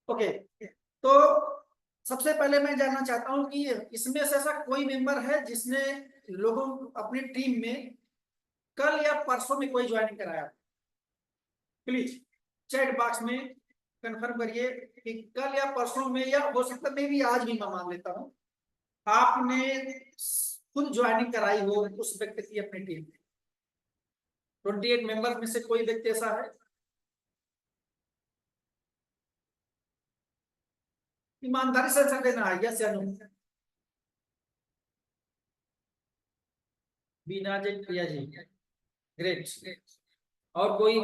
Okay, तो सबसे पहले मैं जानना चाहता हूं कि इसमें से ऐसा कोई मेंबर है जिसने लोगों अपनी टीम में कल या परसों में कोई ज्वाइनिंग कराया? प्लीज चैट बॉक्स में कंफर्म करिए कि कल या परसों में, या हो सकता है भी आज भी, मैं मान लेता हूं आपने खुद ज्वाइनिंग कराई हो उस व्यक्ति की अपनी टीम में। 28 मेंबर में से कोई व्यक्ति ऐसा है? ईमानदारी से आंसर देना है, यस या नो। बीना जी, प्रिया जी, ग्रेट। और कोई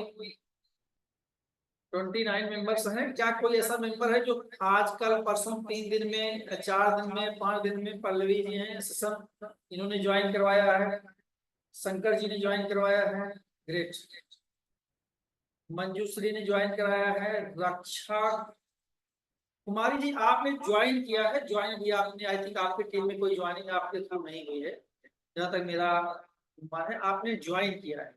29 मेंबर्स हैं? क्या कोई ऐसा मेंबर है जो आज कल परसों 3 दिन में, 4 दिन में, 5 दिन में? पल्लवी जी हैं सेशन, इन्होंने ज्वाइन करवाया है। शंकर जी ने ज्वाइन करवाया है, ग्रेट। मंजूश्री ने ज्वाइन कराया है। रक्षा कुमारी जी, आपने ज्वाइन किया है, ज्वाइन किया आपने। आई थिंक आपकी टीम में कोई ज्वाइनिंग आपके थ्रू नहीं हुई है, जहां तक मेरा अनुमान है। आपने ज्वाइन किया है,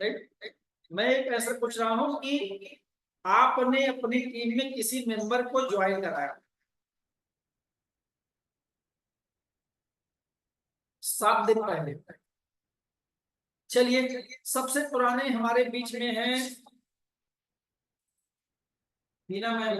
राइट? मैं एक ऐसा पूछ रहा हूं कि आपने अपनी टीम में किसी मेंबर को ज्वाइन कराया 7 दिन पहले? चलिए, सबसे पुराने हमारे बीच में हैं मीना मैम।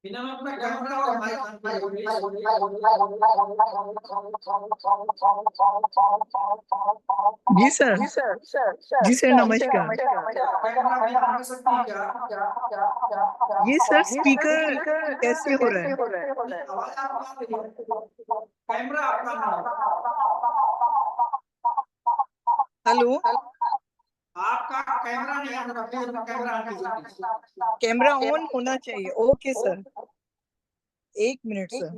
बिना में अपना कैमरा और माइक ऑन कीजिए। जी सर, जी सर, नमस्कार। कैमरा भी ऑन कर सकती हैं क्या? ये सर स्पीकर कैसे हो रहा है? आवाज आप आ रही है, कैमरा आपका ऑन है। हेलो, आपका कैमरा नहीं ऑन है, प्लीज अपना कैमरा ऑन कीजिए। कैमरा ऑन होना चाहिए। Okay sir, 1 minute sir.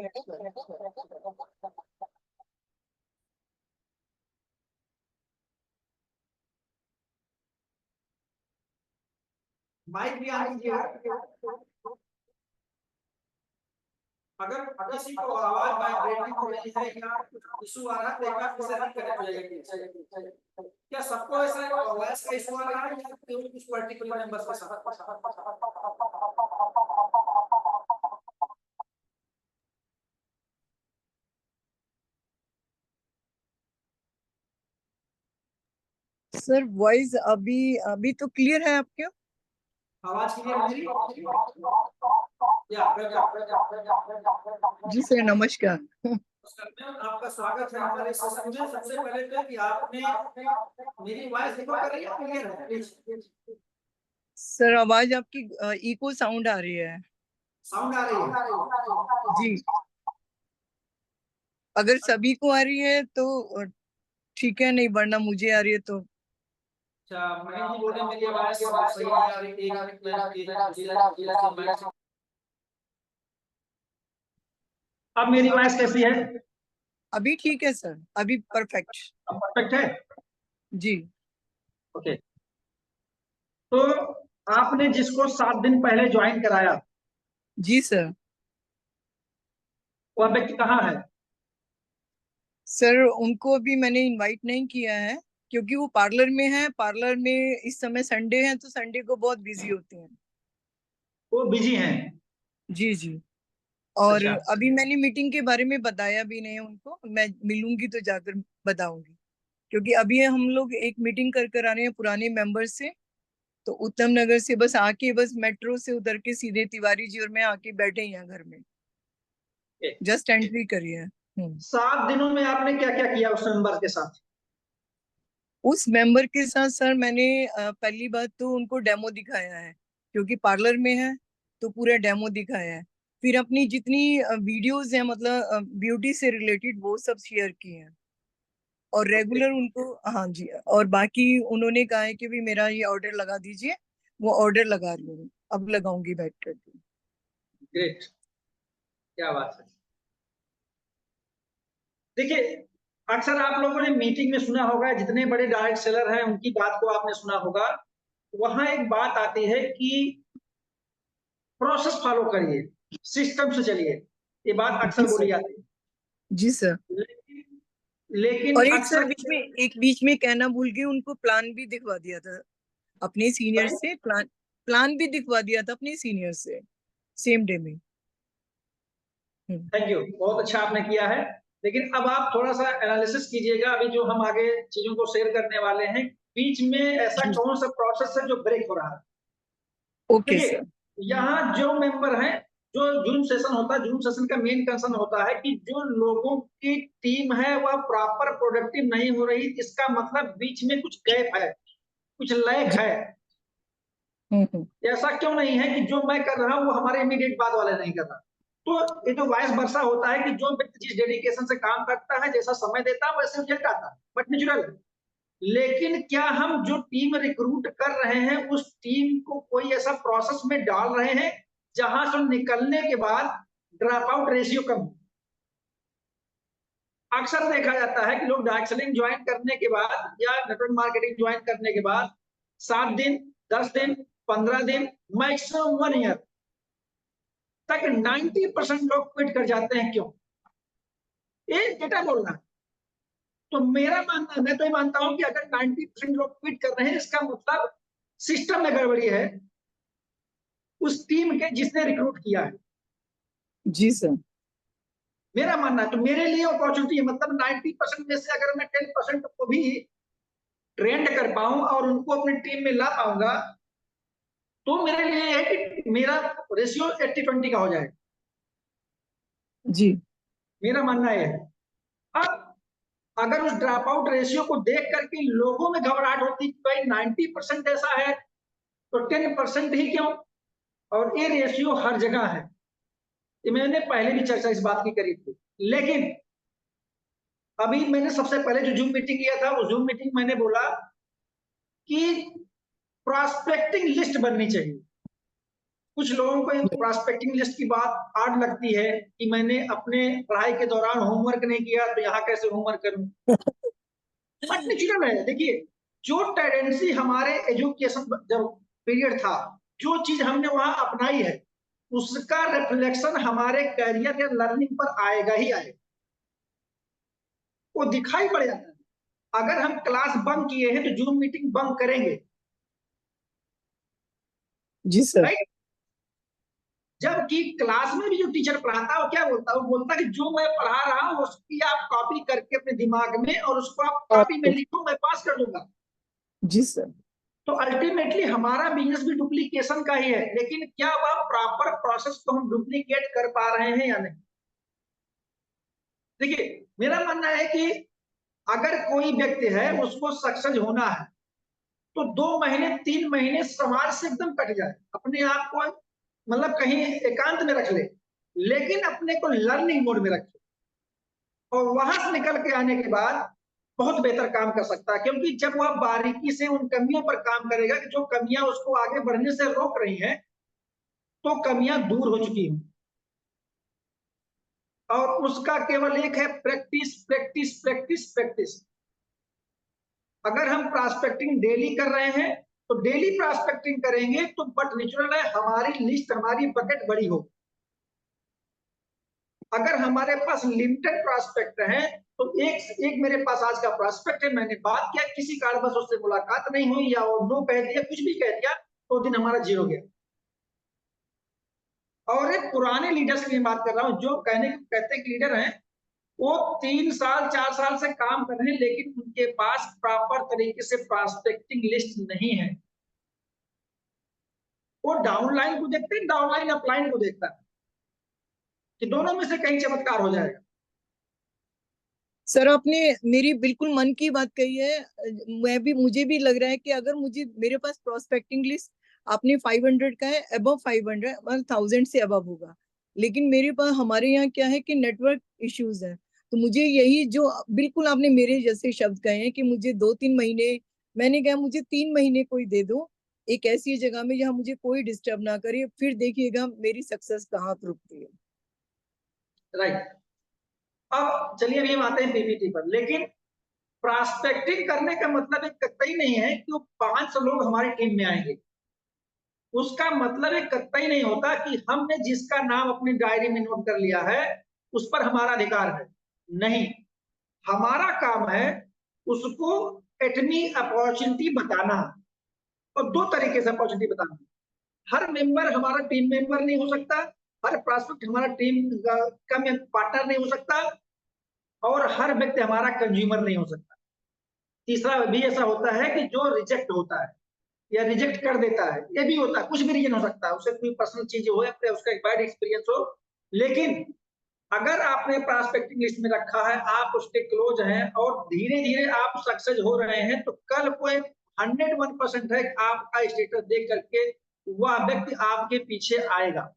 Mic भी ऑन कीजिए। अगर किसी को आवाज वाइब्रेटिंग हो रही है या इशू आ रहा है तो एक बार फिर से रिकनेक्ट हो जाएगी। क्या सबको ऐसा वॉइस का इशू आ रहा है या केवल कुछ पर्टिकुलर मेंबर्स के साथ? सर वॉइस अभी तो क्लियर है आपके? आवाज क्लियर है मेरी? या जी सर, नमस्कार। आपका स्वागत है हमारे सेशन में। सबसे पहले तो कि आपने मेरी वॉइस इको कर रही है, क्लियर है प्लीज? सर आवाज आपकी इको साउंड आ रही है। साउंड आ रही है जी, अगर सभी को आ रही है तो ठीक है, नहीं वरना मुझे आ रही है तो। अच्छा, महेंद्र जी बोले मेरी आवाज सही नहीं आ रही। अब मेरी आवाज कैसी है? अभी ठीक है सर, अभी परफेक्ट। परफेक्ट है, जी। ओके। तो आपने जिसको 7 दिन पहले ज्वाइन कराया, जी सर। वह व्यक्ति कहाँ है? सर उनको अभी मैंने इनवाइट नहीं किया है क्योंकि वो पार्लर में है। पार्लर में इस समय संडे है तो संडे को बहुत बिजी होते हैं। वो बिजी हैं? जी जी। और अच्छा, अभी मैंने मीटिंग के बारे में बताया भी नहीं उनको। मैं मिलूंगी तो जाकर बताऊंगी, क्योंकि अभी हम लोग एक मीटिंग कर आ रहे हैं पुराने मेंबर से। तो उत्तम नगर से बस आके, बस मेट्रो से उतर के सीधे तिवारी जी और मैं आके बैठे हैं घर में, जस्ट एंट्री करी है। 7 दिनों में आपने क्या क्या किया उस मेंबर के साथ? उस मेंबर के साथ सर मैंने पहली बात तो उनको डेमो दिखाया है, क्योंकि पार्लर में है तो पूरा डेमो दिखाया है। फिर अपनी जितनी वीडियोस हैं, मतलब ब्यूटी से रिलेटेड, वो सब शेयर किए हैं। और रेगुलर उनको, हाँ जी, और बाकी उन्होंने कहा है कि भी मेरा ये ऑर्डर लगा दीजिए। वो ऑर्डर लगा रही हूँ, अब लगाऊंगी बैठ करके। ग्रेट, क्या बात है। देखिए, अक्सर आप लोगों ने मीटिंग में सुना होगा, जितने बड़े डायरेक्ट सेलर हैं उनकी बात को आपने सुना होगा वहां एक बात आती है कि प्रोसेस फॉलो करिए, सिस्टम से चलिए, ये बात जी अक्सर बोली सर। जाती है। जी सर। लेकिन लेकिन और अक्सर एक बीच में कहना भूल गई, उनको प्लान भी दिखवा दिया था अपने सीनियर से, प्लान भी दिखवा दिया था अपने सीनियर से सेम डे में। थैंक यू, बहुत अच्छा आपने किया है। लेकिन अब आप थोड़ा सा एनालिसिस कीजिएगा, अभी जो हम आगे चीजों को शेयर करने वाले हैं, बीच में ऐसा जी। कौन सा प्रोसेस है जो ब्रेक हो रहा है। ओके देखिए, सर। यहाँ जो मेंबर हैं, जो जूम सेशन होता है, जूम सेशन का मेन कंसर्न होता है कि जो लोगों की टीम है वह प्रॉपर प्रोडक्टिव नहीं हो रही, इसका मतलब बीच में कुछ गैप है, कुछ लैक जी। है। हम्म। ऐसा क्यों नहीं है कि जो मैं कर रहा हूं वो हमारे इमीडिएट बाद वाले नहीं कर रहा। तो ये जो वाइस वर्सा होता है कि जो व्यक्ति जिस डेडिकेशन से काम करता है, जैसा समय देता है, वैसे रिजल्ट आता है, बट नेचुरल है। लेकिन क्या हम जो टीम रिक्रूट कर रहे हैं उस टीम को कोई ऐसा प्रोसेस में डाल रहे हैं जहां से निकलने के बाद ड्रॉप आउट रेशियो कम हो। अक्सर देखा जाता है कि लोग डायरेक्ट सेलिंग ज्वाइन करने के बाद या नेटवर्क मार्केटिंग ज्वाइन करने के बाद 7 दिन, 10 दिन, 15 दिन, मैक्सिमम 1 ईयर तक 90% लोग क्विट कर जाते हैं। क्यों? ये डेटा बोल रहा है। तो मेरा मानना, मैं तो ये मानता हूं कि अगर 90% लोग क्विट कर रहे हैं, इसका मतलब सिस्टम में गड़बड़ी है उस टीम के जिसने रिक्रूट किया है। जी सर। मेरा मानना है, तो मेरे लिए अपॉर्चुनिटी है, मतलब 90% में से अगर मैं 10% को भी ट्रेंड कर पाऊं और उनको अपनी टीम में ला पाऊंगा, तो मेरे लिए है कि मेरा रेशियो 80-20 का हो जाएगा। जी। मेरा मानना है। अब अगर उस ड्रॉप आउट रेशियो को देख करके लोगों में घबराहट होती कि भाई 90% ऐसा है तो 10% ही क्यों, और ये रेशियो हर जगह है। ये मैंने पहले भी चर्चा इस बात की करी थी। लेकिन अभी मैंने सबसे पहले जो जूम मीटिंग किया था, उस जूम मीटिंग मैंने बोला कि प्रॉस्पेक्टिंग लिस्ट बननी चाहिए। कुछ लोगों को प्रॉस्पेक्टिंग लिस्ट की बात हार्ड लगती है कि मैंने अपने पढ़ाई के दौरान होमवर्क नहीं किया तो यहाँ कैसे होमवर्क करूं। बट नेचुरल है। देखिए, जो टेंडेंसी हमारे एजुकेशन जब पीरियड था, जो चीज हमने वहां अपनाई है, उसका रिफ्लेक्शन हमारे करियर या लर्निंग पर आएगा ही आएगा। वो दिखाई पड़ जाता है। अगर हम क्लास बंक किए हैं तो जूम मीटिंग बंक करेंगे, जी सर। राइट? जबकि क्लास में भी जो टीचर पढ़ाता है वो क्या बोलता है, वो बोलता है कि जो मैं पढ़ा रहा हूं उसकी आप कॉपी करके अपने दिमाग में और उसको आप कॉपी में और लिखो, मैं पास कर दूंगा। जी सर। तो अल्टीमेटली हमारा बिजनेस भी डुप्लीकेशन का ही है, लेकिन क्या वह प्रॉपर प्रोसेस को हम डुप्लीकेट कर पा रहे हैं या नहीं। देखिए, मेरा मानना है कि अगर कोई व्यक्ति है उसको सक्सेस होना है तो 2 महीने 3 महीने समाज से एकदम कट जाए, अपने आप को मतलब कहीं एकांत में रख ले, लेकिन अपने को लर्निंग मोड में रखे और वहां से निकल के आने के बाद बहुत बेहतर काम कर सकता है। क्योंकि जब वह बारीकी से उन कमियों पर काम करेगा कि जो कमियां उसको आगे बढ़ने से रोक रही हैं, तो कमियां दूर हो चुकी हैं और उसका केवल एक है, प्रैक्टिस प्रैक्टिस प्रैक्टिस प्रैक्टिस। अगर हम प्रॉस्पेक्टिंग डेली कर रहे हैं तो डेली प्रॉस्पेक्टिंग करेंगे तो बट नेचुरल है हमारी लिस्ट, हमारी बकेट बड़ी हो। अगर हमारे पास लिमिटेड प्रॉस्पेक्ट है तो एक एक मेरे पास आज का प्रॉस्पेक्ट है, मैंने बात किया, किसी कारणवश उससे मुलाकात नहीं हुई या वो नो कह दिया, कुछ भी कह दिया, तो दिन हमारा जीरो गया। और एक पुराने लीडर्स की बात कर रहा हूं जो कहते हैं कि लीडर हैं, वो 3 साल 4 साल से काम कर रहे हैं लेकिन उनके पास प्रॉपर तरीके से प्रॉस्पेक्टिंग लिस्ट नहीं है। वो डाउनलाइन को देखते हैं, डाउनलाइन अपलाइन को देखता है कि दोनों में से कहीं चमत्कार हो जाएगा। सर आपने मेरी बिल्कुल मन की बात कही है। मुझे भी लग रहा है कि अगर मुझे मेरे पास प्रोस्पेक्टिंग लिस्ट आपने 500 का है, अबव 500 मतलब 1000 से अबव होगा, लेकिन मेरे पास हमारे यहाँ क्या है कि नेटवर्क इश्यूज है। तो मुझे यही जो बिल्कुल आपने मेरे जैसे शब्द कहे हैं कि मुझे 2-3 महीने, मैंने कहा मुझे 3 महीने कोई दे दो एक ऐसी जगह में जहाँ मुझे कोई डिस्टर्ब ना करे, फिर देखिएगा मेरी सक्सेस कहाँ रुकती है। राइट। अब चलिए अभी हम आते हैं पीपीटी पर। लेकिन प्रॉस्पेक्टिंग करने का मतलब एक कतई नहीं है कि वो 500 लोग हमारी टीम में आएंगे। उसका मतलब एक कतई नहीं होता कि हमने जिसका नाम अपनी डायरी में नोट कर लिया है उस पर हमारा अधिकार है। नहीं, हमारा काम है उसको एटमी अपॉर्चुनिटी बताना, और दो तरीके से अपॉर्चुनिटी बताना। हर मेंबर हमारा टीम मेंबर नहीं हो सकता, हर प्रॉस्पेक्ट हमारा टीम का पार्टनर नहीं हो सकता, और हर व्यक्ति हमारा कंज्यूमर नहीं हो सकता। तीसरा भी ऐसा होता है कि जो रिजेक्ट होता है या रिजेक्ट कर देता है, ये भी होता है, कुछ भी रीजन हो सकता है, उससे कोई पर्सनल चीज हो या फिर उसका एक बैड एक्सपीरियंस हो। लेकिन अगर आपने प्रॉस्पेक्टिंग लिस्ट में रखा है, आप उसके क्लोज हैं और धीरे धीरे आप सक्सेस हो रहे हैं, तो कल कोई 101% है आपका स्टेटस देख करके वह व्यक्ति आपके पीछे आएगा।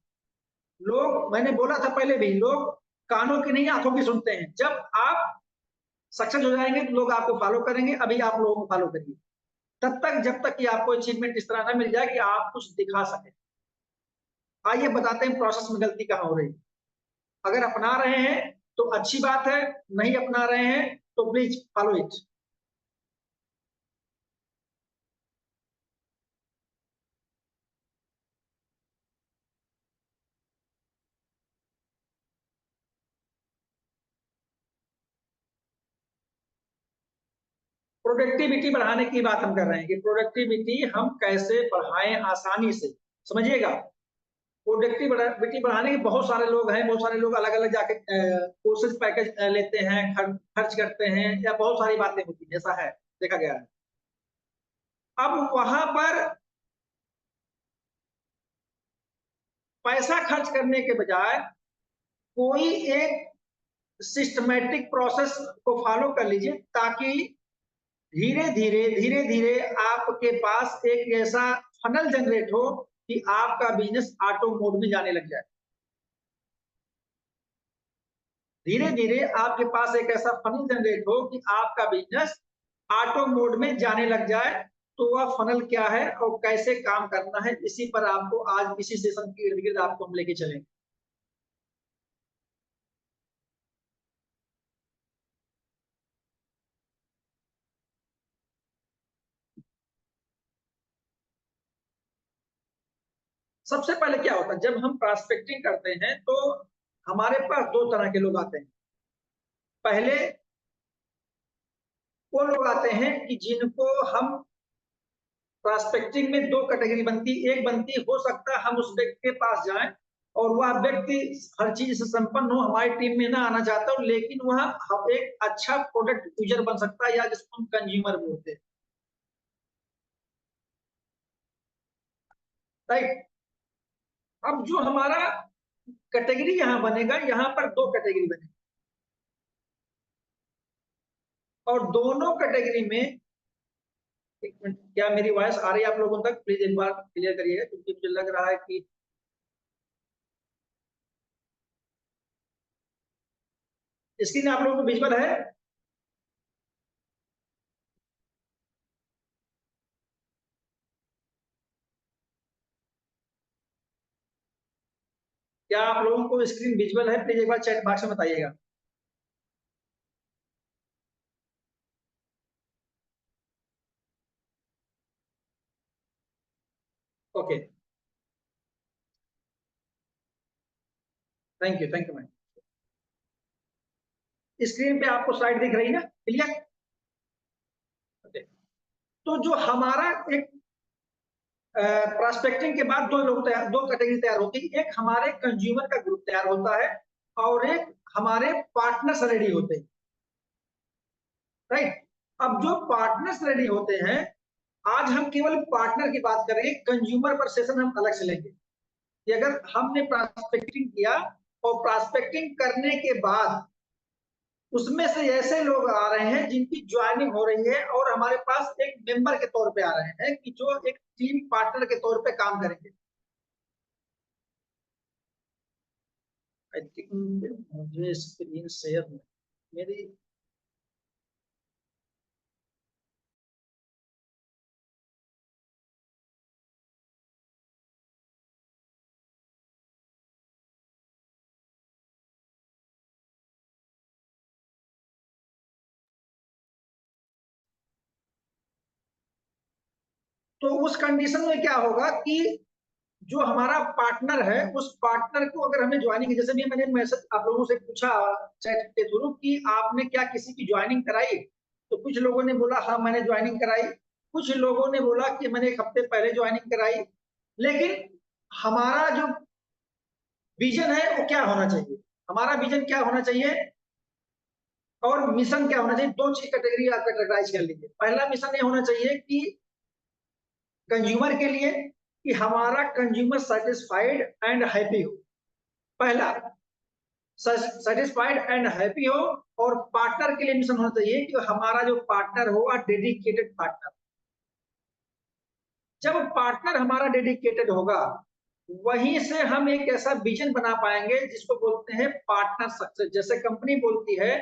लोग, मैंने बोला था पहले भी, लोग कानों की नहीं आंखों की सुनते हैं। जब आप सक्सेस हो जाएंगे तो लोग आपको फॉलो करेंगे, अभी आप लोगों को फॉलो करिए तब तक जब तक कि आपको अचीवमेंट इस तरह ना मिल जाए कि आप कुछ दिखा सके। आइए बताते हैं प्रोसेस में गलती कहां हो रही है। अगर अपना रहे हैं तो अच्छी बात है, नहीं अपना रहे हैं तो प्लीज फॉलो इट। प्रोडक्टिविटी बढ़ाने की बात हम कर रहे हैं कि प्रोडक्टिविटी हम कैसे बढ़ाएं आसानी से। समझिएगा, प्रोडक्टिविटी बढ़ाने के बहुत सारे लोग हैं, बहुत सारे लोग अलग अलग जाके कोर्सेज पैकेज लेते हैं, खर्च करते हैं, या बहुत सारी बातें होती हैं, ऐसा है, देखा गया है। अब वहां पर पैसा खर्च करने के बजाय कोई एक सिस्टमेटिक प्रोसेस को फॉलो कर लीजिए, ताकि धीरे धीरे आपके पास एक ऐसा फनल जनरेट हो कि आपका बिजनेस ऑटो मोड में जाने लग जाए। धीरे धीरे आपके पास एक ऐसा फनल जनरेट हो कि आपका बिजनेस ऑटो मोड में जाने लग जाए। तो वह फनल क्या है और कैसे काम करना है, इसी पर आपको आज इसी सेशन के इर्द गिर्द आपको हम लेके चलेंगे। सबसे पहले क्या होता है, जब हम प्रॉस्पेक्टिंग करते हैं तो हमारे पास दो तरह के लोग आते हैं। पहले वो लोग आते हैं कि जिनको हम प्रॉस्पेक्टिंग में दो कैटेगरी बनती, एक बनती हो सकता है हम उस व्यक्ति के पास जाएं और वह व्यक्ति हर चीज से संपन्न हो, हमारी टीम में ना आना चाहता हो, लेकिन वह एक अच्छा प्रोडक्ट यूजर बन सकता है, या जिसको हम कंज्यूमर बोलते हैं। राइट। अब जो हमारा कैटेगरी यहाँ बनेगा, यहाँ पर दो कैटेगरी बनेगी, और दोनों कैटेगरी में, एक मिनट, क्या मेरी वॉइस आ रही है आप लोगों तक? प्लीज एक बार क्लियर करिएगा, क्योंकि मुझे लग रहा है कि स्क्रीन आप लोगों को विजुअल है। क्या आप लोगों को स्क्रीन विजुअल है? प्लीज एक बार चैट बॉक्स में बताइएगा। Okay, thank you ma'am. Screen पे आपको स्लाइड दिख रही है ना, क्लियर? okay. तो जो हमारा एक प्रोस्पेक्टिंग के बाद दो कैटेगरी तैयार होती है। एक हमारे कंज्यूमर का ग्रुप तैयार होता है, और एक हमारे पार्टनर्स रेडी होते हैं। राइट। अब जो पार्टनर्स रेडी होते हैं, आज हम केवल पार्टनर की बात करेंगे, कंज्यूमर पर सेशन हम अलग से लेंगे। कि अगर हमने प्रॉस्पेक्टिंग किया और प्रॉस्पेक्टिंग करने के बाद उसमें से ऐसे लोग आ रहे हैं जिनकी ज्वाइनिंग हो रही है और हमारे पास एक मेंबर के तौर पे आ रहे हैं, कि जो एक टीम पार्टनर के तौर पे काम करेंगे। आई थिंक मुझे स्क्रीन शेयर मेरी तो उस कंडीशन में क्या होगा कि जो हमारा पार्टनर है उस पार्टनर को अगर हमें ज्वाइनिंग, जैसे भी मैंने मैसेज आप लोगों से पूछा चैट के थ्रू कि आपने क्या किसी की ज्वाइनिंग कराई, तो कुछ लोगों ने बोला हाँ मैंने ज्वाइनिंग कराई, कुछ लोगों ने बोला कि मैंने एक हफ्ते पहले ज्वाइनिंग कराई। लेकिन हमारा जो विजन है वो क्या होना चाहिए, हमारा विजन क्या होना चाहिए और मिशन क्या होना चाहिए, दो चीज कैटेगरी आप कैटेगराइज कर लीजिए। पहला मिशन ये होना चाहिए कि कंज्यूमर के लिए कि हमारा कंज्यूमर सेटिस्फाइड एंड हैप्पी हो, पहला सेटिस्फाइड एंड हैप्पी हो। और पार्टनर के लिए मिशन होना चाहिए कि हमारा जो पार्टनर हो डेडिकेटेड पार्टनर। जब पार्टनर हमारा डेडिकेटेड होगा वहीं से हम एक ऐसा विजन बना पाएंगे जिसको बोलते हैं पार्टनर सक्सेस। जैसे कंपनी बोलती है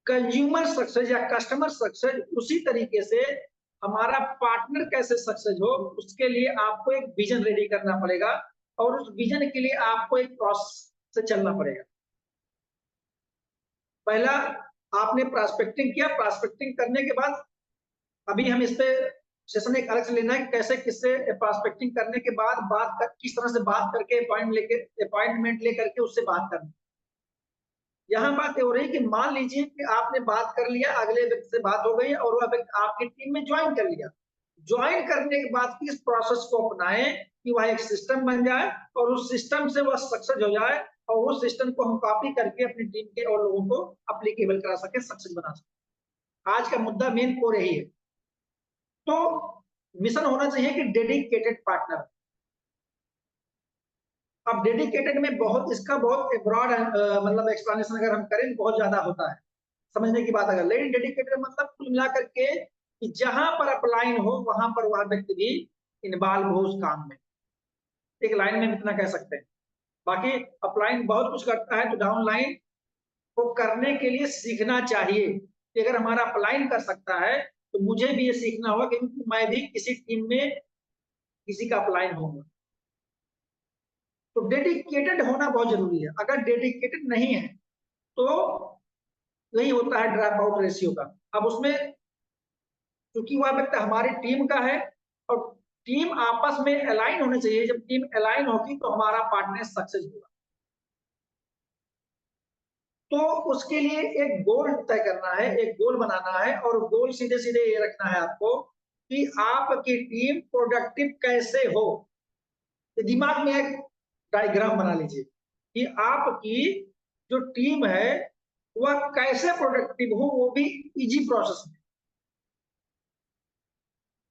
कंज्यूमर सक्सेस या कस्टमर सक्सेस, उसी तरीके से हमारा पार्टनर कैसे सक्सेस हो उसके लिए आपको एक विजन रेडी करना पड़ेगा और उस विजन के लिए आपको एक प्रोसेस से चलना पड़ेगा। पहला आपने प्रॉस्पेक्टिंग किया, प्रॉस्पेक्टिंग करने के बाद अभी हम इस पे सेशन एक अलग से लेना है कैसे किससे प्रॉस्पेक्टिंग करने के बाद किस तरह से बात करके अपॉइंटमेंट लेकर के उससे बात करना। यहाँ बात ये हो रही है कि मान लीजिए कि आपने बात कर लिया, अगले व्यक्ति से बात हो गई और वह व्यक्ति आपकी टीम में ज्वाइन कर लिया। ज्वाइन करने के बाद इस प्रोसेस को अपनाएं कि वह एक सिस्टम बन जाए और उस सिस्टम से वह सक्सेस हो जाए और उस सिस्टम को हम कॉपी करके अपनी टीम के और लोगों को अप्लीकेबल करा सके, सक्सेस बना सके। आज का मुद्दा मेन कोर यही है। तो मिशन होना चाहिए कि डेडिकेटेड पार्टनर। अब डेडिकेटेड में बहुत इसका बहुत ब्रॉड मतलब एक्सप्लेनेशन अगर हम करें बहुत ज्यादा होता है समझने की बात। अगर लेकिन डेडिकेटेड मतलब कुल मिलाकर के कि जहां पर अपलाइन हो वहां पर वह व्यक्ति भी इन्वॉल्व हो उस काम में, एक लाइन में इतना कह सकते हैं। बाकी अपलाइन बहुत कुछ करता है तो डाउनलाइन को करने के लिए सीखना चाहिए कि अगर हमारा अपलाइन कर सकता है तो मुझे भी ये सीखना होगा क्योंकि मैं भी किसी टीम में किसी का अपलाइन होऊंगा। तो डेडिकेटेड होना बहुत जरूरी है। अगर डेडिकेटेड नहीं है तो यही होता है ड्रॉप आउट रेशियो का। अब उसमें क्योंकि वह व्यक्ति हमारी टीम का है और टीम आपस में अलाइन होनी चाहिए। जब टीम अलाइन होगी तो हमारा पार्टनर सक्सेस होगा। तो उसके लिए एक गोल तय करना है, एक गोल बनाना है और गोल सीधे सीधे ये रखना है आपको कि आपकी टीम प्रोडक्टिव कैसे हो। तो दिमाग में एक डायग्राम बना लीजिए कि आपकी जो टीम है वह कैसे प्रोडक्टिव हो, वो भी इजी प्रोसेस में।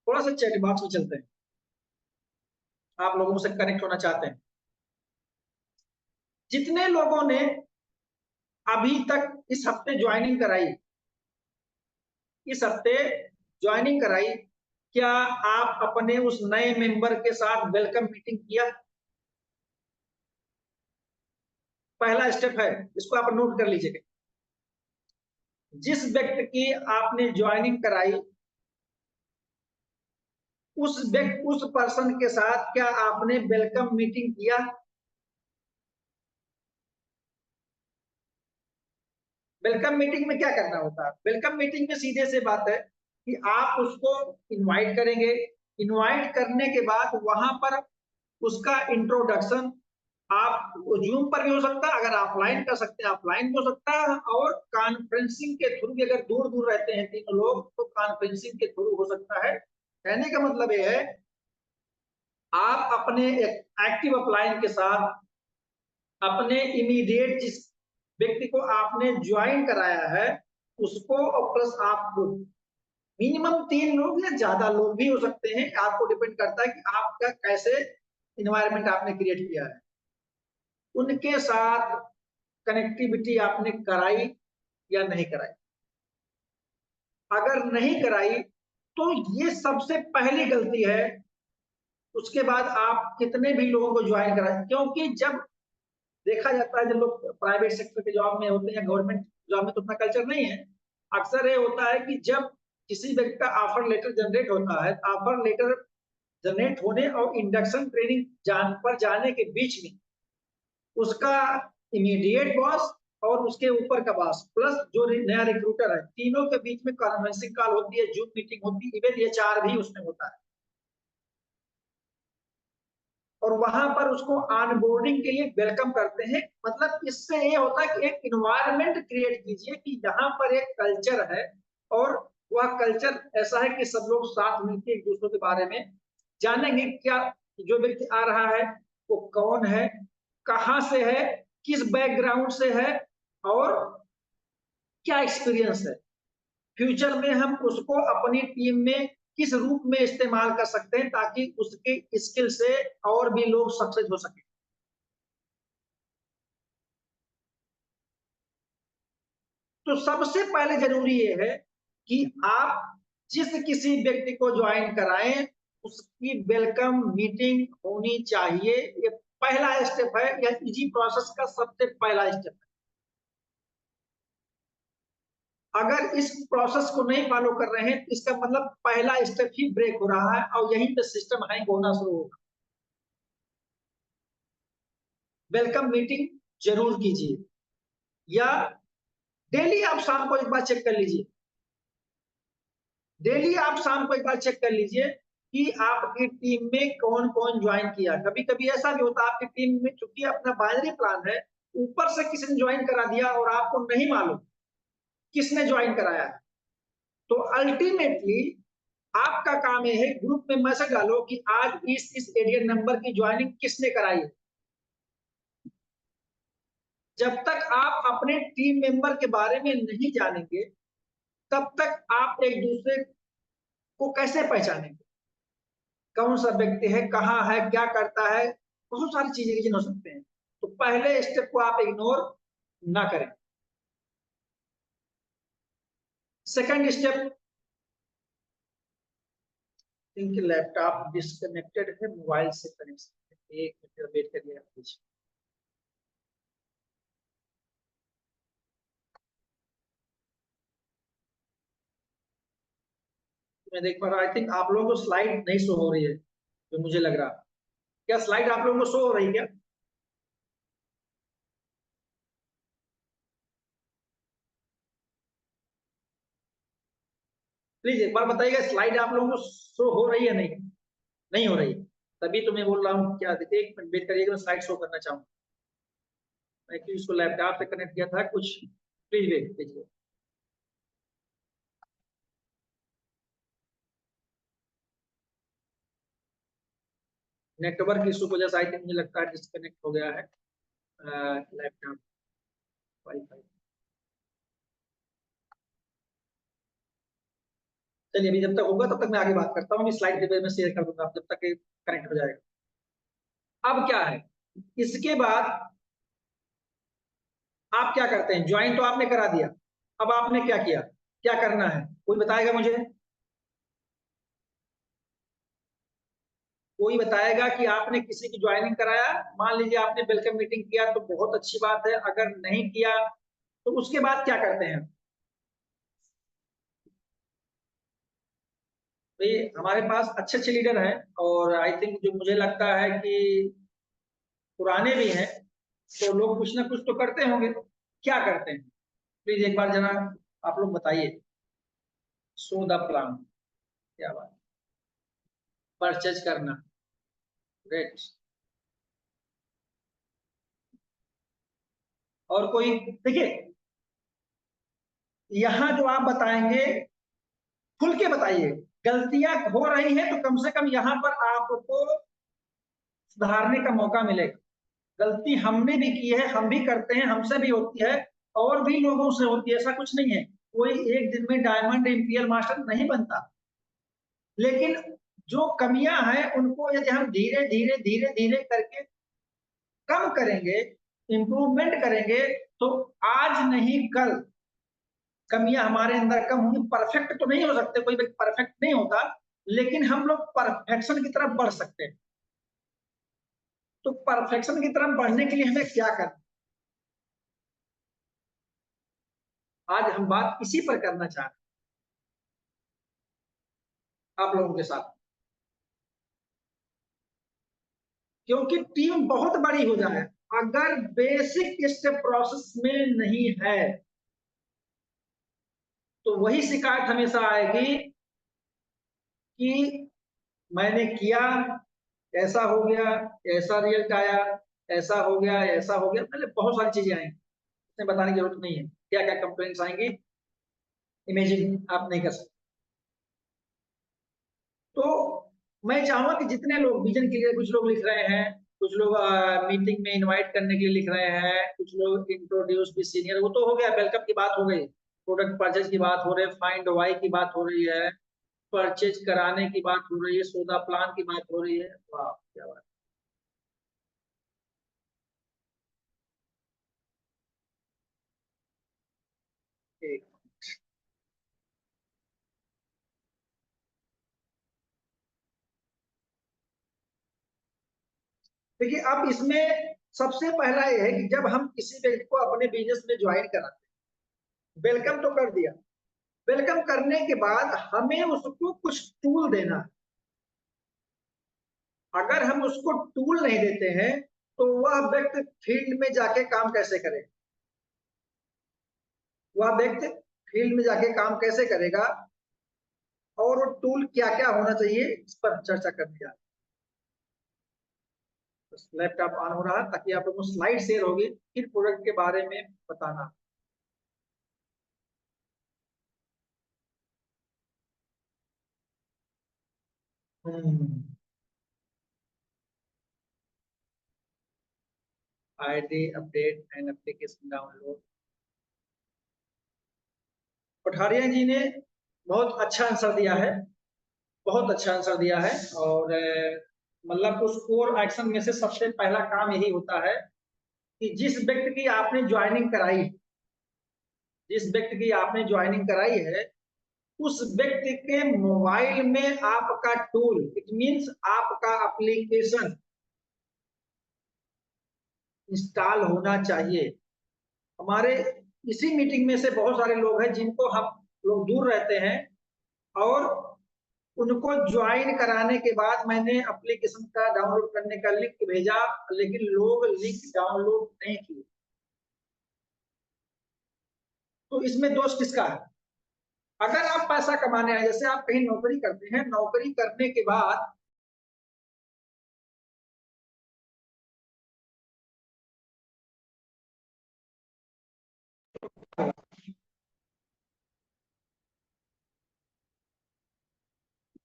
थोड़ा सा चैट बॉक्स में चलते हैं, आप लोगों से कनेक्ट होना चाहते हैं। जितने लोगों ने अभी तक इस हफ्ते ज्वाइनिंग कराई, इस हफ्ते ज्वाइनिंग कराई, क्या आप अपने उस नए मेंबर के साथ वेलकम मीटिंग किया? पहला स्टेप है, इसको आप नोट कर लीजिएगा। जिस व्यक्ति की आपने ज्वाइनिंग कराई उस पर्सन के साथ क्या आपने वेलकम मीटिंग किया? वेलकम मीटिंग में क्या करना होता है? वेलकम मीटिंग में सीधे से बात है कि आप उसको इनवाइट करेंगे। इनवाइट करने के बाद वहां पर उसका इंट्रोडक्शन आप जूम पर भी हो सकता है, अगर ऑफलाइन कर सकते हैं ऑफलाइन हो सकता है, और कॉन्फ्रेंसिंग के थ्रू भी अगर दूर दूर रहते हैं तीनों लोग तो कॉन्फ्रेंसिंग के थ्रू हो सकता है। कहने का मतलब यह है आप अपने एक्टिव अपलाइन के साथ अपने इमीडिएट जिस व्यक्ति को आपने ज्वाइन कराया है उसको और प्लस आपको मिनिमम 3 लोग या ज्यादा लोग भी हो सकते हैं, आपको डिपेंड करता है कि आपका कैसे इन्वायरमेंट आपने क्रिएट किया है। उनके साथ कनेक्टिविटी आपने कराई या नहीं कराई? अगर नहीं कराई तो ये सबसे पहली गलती है। उसके बाद आप कितने भी लोगों को ज्वाइन कराएं, क्योंकि जब देखा जाता है जब लोग प्राइवेट सेक्टर के जॉब में होते हैं, गवर्नमेंट जॉब में तो उतना कल्चर नहीं है। अक्सर ये होता है कि जब किसी व्यक्ति का ऑफर लेटर जनरेट होता है, ऑफर लेटर जनरेट होने और इंडक्शन ट्रेनिंग पर जाने के बीच में उसका इमीडिएट बॉस और उसके ऊपर का बॉस प्लस जो नया रिक्रूटर है, तीनों के बीच में कॉन्फ्रेंसिंग कॉल होती है, जूम मीटिंग होती है, इवन एचआर भी उसमें होता है। और वहां पर उसको ऑनबोर्डिंग के लिए वेलकम करते हैं। मतलब इससे ये होता है कि एक इन्वायरमेंट क्रिएट कीजिए कि यहाँ पर एक कल्चर है और वह कल्चर ऐसा है कि सब लोग साथ मिलकर एक दूसरे के बारे में जानेंगे। क्या जो व्यक्ति आ रहा है वो कौन है, कहाँ से है, किस बैकग्राउंड से है और क्या एक्सपीरियंस है। फ्यूचर में हम उसको अपनी टीम में किस रूप में इस्तेमाल कर सकते हैं ताकि उसके स्किल से और भी लोग सक्सेस हो सके। तो सबसे पहले जरूरी ये है कि आप जिस किसी व्यक्ति को ज्वाइन कराएं उसकी वेलकम मीटिंग होनी चाहिए। ये पहला स्टेप है, यह इजी प्रोसेस का सबसे पहला स्टेप है। अगर इस प्रोसेस को नहीं फॉलो कर रहे हैं तो इसका मतलब पहला स्टेप ही ब्रेक हो रहा है और यहीं पे सिस्टम हैंग होना शुरू होगा। वेलकम मीटिंग जरूर कीजिए या डेली आप शाम को एक बार चेक कर लीजिए। डेली आप शाम को एक बार चेक कर लीजिए कि आपकी टीम में कौन कौन ज्वाइन किया। कभी कभी ऐसा भी होता है आपकी टीम में, चूंकि अपना बाइनरी प्लान है, ऊपर से किसी ने ज्वाइन करा दिया और आपको नहीं मालूम किसने ज्वाइन कराया है। तो अल्टीमेटली आपका काम यह है ग्रुप में मैसेज डालो कि आज इस एरिया नंबर की ज्वाइनिंग किसने कराई है। जब तक आप अपने टीम मेंबर के बारे में नहीं जानेंगे तब तक आप एक दूसरे को कैसे पहचानेंगे, कौन सा व्यक्ति है, कहाँ है, क्या करता है, बहुत सारी चीजें रीजन हो सकते हैं। तो पहले स्टेप को आप इग्नोर ना करें। सेकंड स्टेप, इनके लैपटॉप डिस्कनेक्टेड है मोबाइल से कनेक्शन। एक मिनट वेट करिए आप। मैं देख पा रहा, आई थिंक आप लोगों को स्लाइड नहीं शो हो रही है जो मुझे लग रहा। क्या स्लाइड आप लोगों को शो हो रही है क्या? प्लीज एक बार बताइएगा स्लाइड आप लोगों को शो हो रही है नहीं? नहीं हो रही। तभी तो मैं बोल रहा हूँ, क्या एक मिनट वेट करिएगा, मैं स्लाइड शो करना चाहूँ। मैं क्यों इसको लैपटॉप से कनेक्ट किया था कुछ। प्लीज वेट कीजिए। नेटवर्क इशू की वजह से आई थिंक मुझे लगता है डिस्कनेक्ट हो गया है लैपटॉप वाईफाई। चलिए अभी जब तक होगा तब तक मैं आगे बात करता हूँ। स्लाइड के में शेयर कर दूंगा जब तक कनेक्ट हो जाएगा। अब क्या है इसके बाद आप क्या करते हैं? ज्वाइन तो आपने करा दिया, अब आपने क्या किया, क्या करना है, कोई बताएगा मुझे? कोई बताएगा कि आपने किसी की ज्वाइनिंग कराया? मान लीजिए आपने वेलकम मीटिंग किया तो बहुत अच्छी बात है, अगर नहीं किया तो उसके बाद क्या करते हैं? भाई हमारे पास अच्छे अच्छे लीडर हैं और आई थिंक जो मुझे लगता है कि पुराने भी हैं, तो लोग कुछ ना कुछ तो करते होंगे। क्या करते हैं प्लीज एक बार जरा आप लोग बताइए। Show the plan. क्या बात, परचेज करना, ग्रेट। और कोई देखिए, यहाँ जो आप बताएंगे खुल के बताइए। गलतियां हो रही हैं तो कम से कम यहाँ पर आपको सुधारने का मौका मिलेगा। गलती हमने भी की है, हम भी करते हैं, हमसे भी होती है और भी लोगों से होती है, ऐसा कुछ नहीं है। कोई एक दिन में डायमंड इंपीरियल मास्टर नहीं बनता। लेकिन जो कमियां हैं उनको यदि हम धीरे धीरे धीरे धीरे करके कम करेंगे, इंप्रूवमेंट करेंगे, तो आज नहीं कल कमियां हमारे अंदर कम होंगी। परफेक्ट तो नहीं हो सकते, कोई व्यक्ति परफेक्ट नहीं होता, लेकिन हम लोग परफेक्शन की तरफ बढ़ सकते हैं। तो परफेक्शन की तरफ बढ़ने के लिए हमें क्या करना, आज हम बात इसी पर करना चाहते हैं आप लोगों के साथ। क्योंकि टीम बहुत बड़ी हो जाए, अगर बेसिक स्टेप प्रोसेस में नहीं है तो वही शिकायत हमेशा आएगी कि मैंने किया ऐसा हो गया, ऐसा रिजल्ट आया, ऐसा हो गया, ऐसा हो गया, मतलब बहुत सारी चीजें आई, इसमें बताने की जरूरत नहीं है क्या क्या कंप्लेंट्स आएंगी, इमेजिन आप नहीं कर सकते। तो मैं चाहूंगा कि जितने लोग विजन के लिए कुछ लोग लिख रहे हैं, कुछ लोग मीटिंग में इनवाइट करने के लिए लिख रहे हैं, कुछ लोग इंट्रोड्यूस भी सीनियर, वो तो हो गया, वेलकम की बात हो गई, प्रोडक्ट परचेज की बात हो रही है, फाइंड वाई की बात हो रही है, परचेज कराने की बात हो रही है, सौदा प्लान की बात हो रही है। वाह क्या बात है। देखिए अब इसमें सबसे पहला ये है कि जब हम किसी व्यक्ति को अपने बिजनेस में ज्वाइन कराते हैं, वेलकम तो कर दिया, वेलकम करने के बाद हमें उसको कुछ टूल देना है। अगर हम उसको टूल नहीं देते हैं तो वह व्यक्ति फील्ड में जाके काम कैसे करेगा, वह व्यक्ति फील्ड में जाके काम कैसे करेगा, और वो टूल क्या क्या होना चाहिए इस पर चर्चा करनी है। तो लैपटॉप ऑन हो रहा है ताकि आप लोगों को स्लाइड शेयर होगी, फिर प्रोडक्ट के बारे में बताना। Hmm, ID update and application download. Patharia ji ने बहुत अच्छा आंसर दिया है, बहुत अच्छा आंसर दिया है। और मतलब उस कोर एक्शन में से सबसे पहला काम यही होता है कि जिस व्यक्ति की आपने ज्वाइनिंग कराई, जिस व्यक्ति की आपने ज्वाइनिंग कराई है, उस व्यक्ति के मोबाइल में आपका टूल, इट मींस आपका एप्लीकेशन इंस्टॉल होना चाहिए। हमारे इसी मीटिंग में से बहुत सारे लोग हैं जिनको हम लोग दूर रहते हैं, और उनको ज्वाइन कराने के बाद मैंने एप्लीकेशन का डाउनलोड करने का लिंक भेजा, लेकिन लोग लिंक डाउनलोड नहीं किए। तो इसमें दोष किसका है? अगर आप पैसा कमाने आए, जैसे आप कहीं नौकरी करते हैं, नौकरी करने के बाद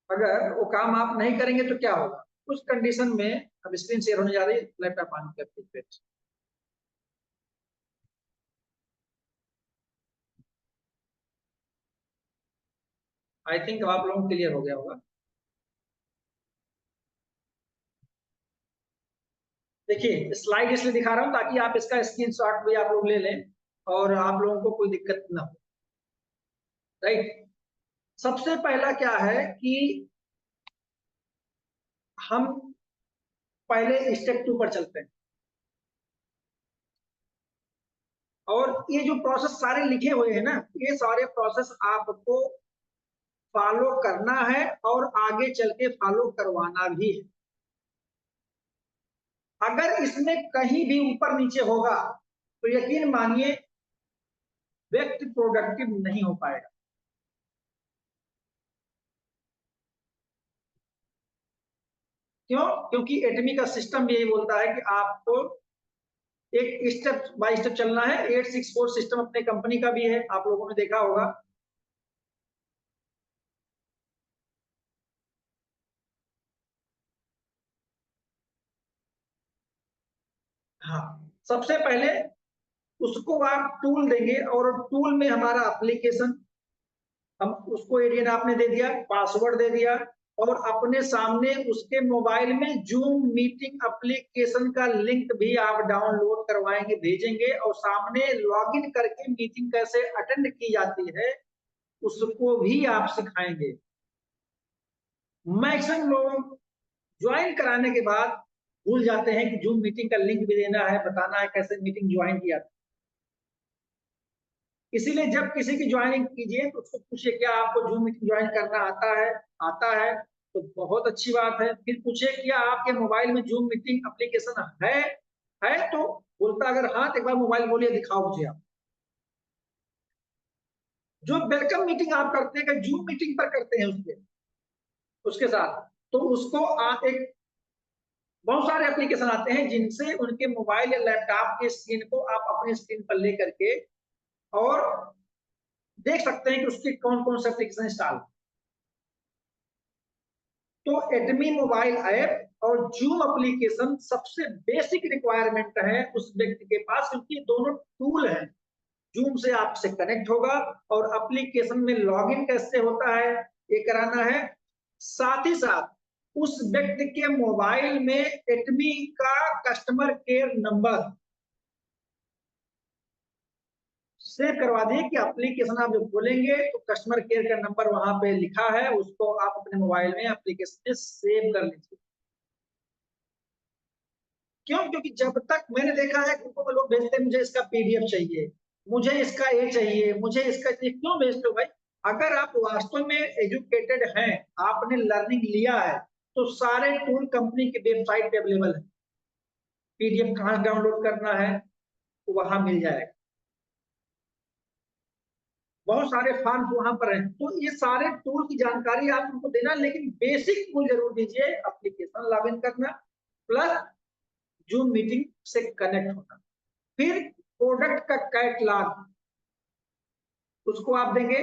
अगर वो काम आप नहीं करेंगे तो क्या होगा? उस कंडीशन में अब स्क्रीन शेयर होने जा रही है, लैपटॉप ऑन करके, आई थिंक आप लोगों को क्लियर हो गया होगा। देखिए स्लाइड इसलिए दिखा रहा हूं ताकि आप इसका स्क्रीनशॉट भी आप लोग ले लें और आप लोगों को कोई दिक्कत ना हो। राइट, सबसे पहला क्या है कि हम पहले स्टेप 2 पर चलते हैं, और ये जो प्रोसेस सारे लिखे हुए हैं ना, ये सारे प्रोसेस आपको फॉलो करना है और आगे चल के फॉलो करवाना भी है। अगर इसमें कहीं भी ऊपर नीचे होगा तो यकीन मानिए व्यक्ति प्रोडक्टिव नहीं हो पाएगा। क्यों? क्योंकि एटमी का सिस्टम यही बोलता है कि आपको एक स्टेप बाय स्टेप चलना है। 864 सिस्टम अपने कंपनी का भी है, आप लोगों ने देखा होगा। हाँ, सबसे पहले उसको आप टूल देंगे, और टूल में हमारा एप्लीकेशन, हम उसको एरियन आपने दे दिया, पासवर्ड दे दिया, और अपने सामने उसके मोबाइल में जूम मीटिंग एप्लीकेशन का लिंक भी आप डाउनलोड करवाएंगे, भेजेंगे, और सामने लॉगिन करके मीटिंग कैसे अटेंड की जाती है उसको भी आप सिखाएंगे। मैक्सिमम लोग ज्वाइन कराने के बाद भूल जाते हैं कि जूम मीटिंग का लिंक भी देना है, बताना है कैसे मीटिंग ज्वाइन किया। इसीलिए जब किसी की ज्वाइनिंग कीजिए तो उसको पूछिए क्या आपको जूम मीटिंग ज्वाइन करना आता है? आता है तो बहुत अच्छी बात है। फिर पूछिए क्या आपके मोबाइल में जूम मीटिंग एप्लीकेशन है तो बोलता अगर हाँ तो एक बार मोबाइल बोलिए, दिखाओ मुझे आप। जो वेलकम मीटिंग आप करते हैं जूम मीटिंग पर करते हैं उसके उसके साथ, तो उसको आप एक बहुत सारे एप्लीकेशन आते हैं जिनसे उनके मोबाइल या लैपटॉप के स्क्रीन को आप अपने स्क्रीन पर ले करके और देख सकते हैं कि उसके कौन कौन से एप्लीकेशन इंस्टॉल। तो एडमी मोबाइल ऐप और जूम एप्लीकेशन सबसे बेसिक रिक्वायरमेंट है उस व्यक्ति के पास, क्योंकि दोनों टूल हैं। जूम से आपसे कनेक्ट होगा और एप्लीकेशन में लॉगिन कैसे होता है ये कराना है। साथ ही साथ उस व्यक्ति के मोबाइल में एडमी का कस्टमर केयर नंबर सेव करवा दिए कि एप्लीकेशन आप जब खोलेंगे तो कस्टमर केयर का नंबर वहां पे लिखा है, उसको आप अपने मोबाइल में एप्लीकेशन में सेव कर लीजिए। क्यों? क्योंकि जब तक मैंने देखा है ग्रुपों में लोग भेजते हैं मुझे इसका पीडीएफ चाहिए, मुझे इसका ये चाहिए, मुझे इसका चाहिए। क्यों भेजते हो भाई? अगर आप वास्तव में एजुकेटेड हैं, आपने लर्निंग लिया है, तो सारे टूल कंपनी की वेबसाइट पे अवेलेबल है। पीडीएफ कहाँ डाउनलोड करना है तो वहां मिल जाएगा, बहुत सारे फॉर्म वहां पर हैं। तो ये सारे टूल की जानकारी आप उनको देना, लेकिन बेसिक टूल जरूर दीजिए, एप्लीकेशन लॉगिन करना प्लस जूम मीटिंग से कनेक्ट होना। फिर प्रोडक्ट का कैटलॉग उसको आप देंगे,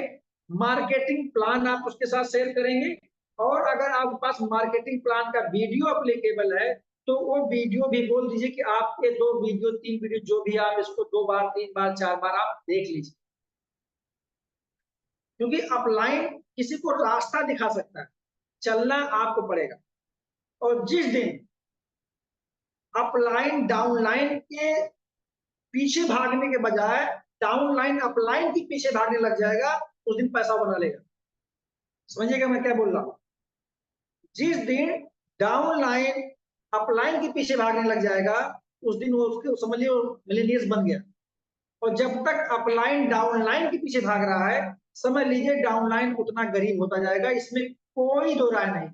मार्केटिंग प्लान आप उसके साथ शेयर करेंगे, और अगर आपके पास मार्केटिंग प्लान का वीडियो अप्लीकेबल है तो वो वीडियो भी बोल दीजिए कि आपके 2 वीडियो 3 वीडियो जो भी, आप इसको 2 बार 3 बार 4 बार आप देख लीजिए। क्योंकि अपलाइन किसी को रास्ता दिखा सकता है, चलना आपको पड़ेगा। और जिस दिन अपलाइन डाउनलाइन के पीछे भागने के बजाय डाउनलाइन अपलाइन के पीछे भागने लग जाएगा, उस दिन पैसा बना लेगा। समझिएगा मैं क्या बोल रहा हूं? जिस दिन डाउनलाइन अपलाइन के पीछे भागने लग जाएगा, उस दिन वो उसके समझिए मिलेनियर्स बन गया। और जब तक अपलाइन डाउनलाइन के पीछे भाग रहा है, समझ लीजिए डाउनलाइन उतना गरीब होता जाएगा, इसमें कोई दो राय नहीं।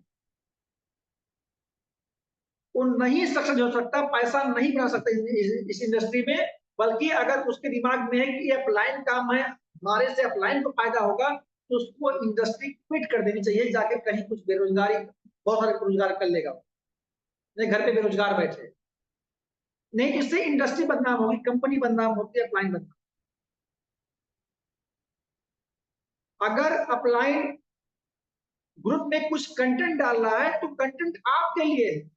वो नहीं सक्सेस हो सकता, पैसा नहीं बना सकता इस इंडस्ट्री में, बल्कि अगर उसके दिमाग में है कि अपलाइन काम है, हमारे से अपलाइन को फायदा होगा, तो उसको इंडस्ट्री क्विट कर देनी चाहिए, जाके कहीं कुछ बेरोजगारी, बहुत सारे रोजगार कर लेगा, नहीं घर पे बेरोजगार बैठे। नहीं, इससे इंडस्ट्री बदनाम होगी, कंपनी बदनाम होती है, अपलाइन बदनाम। अगर अपलाइन ग्रुप में कुछ कंटेंट डाल रहा है तो कंटेंट आपके लिए है,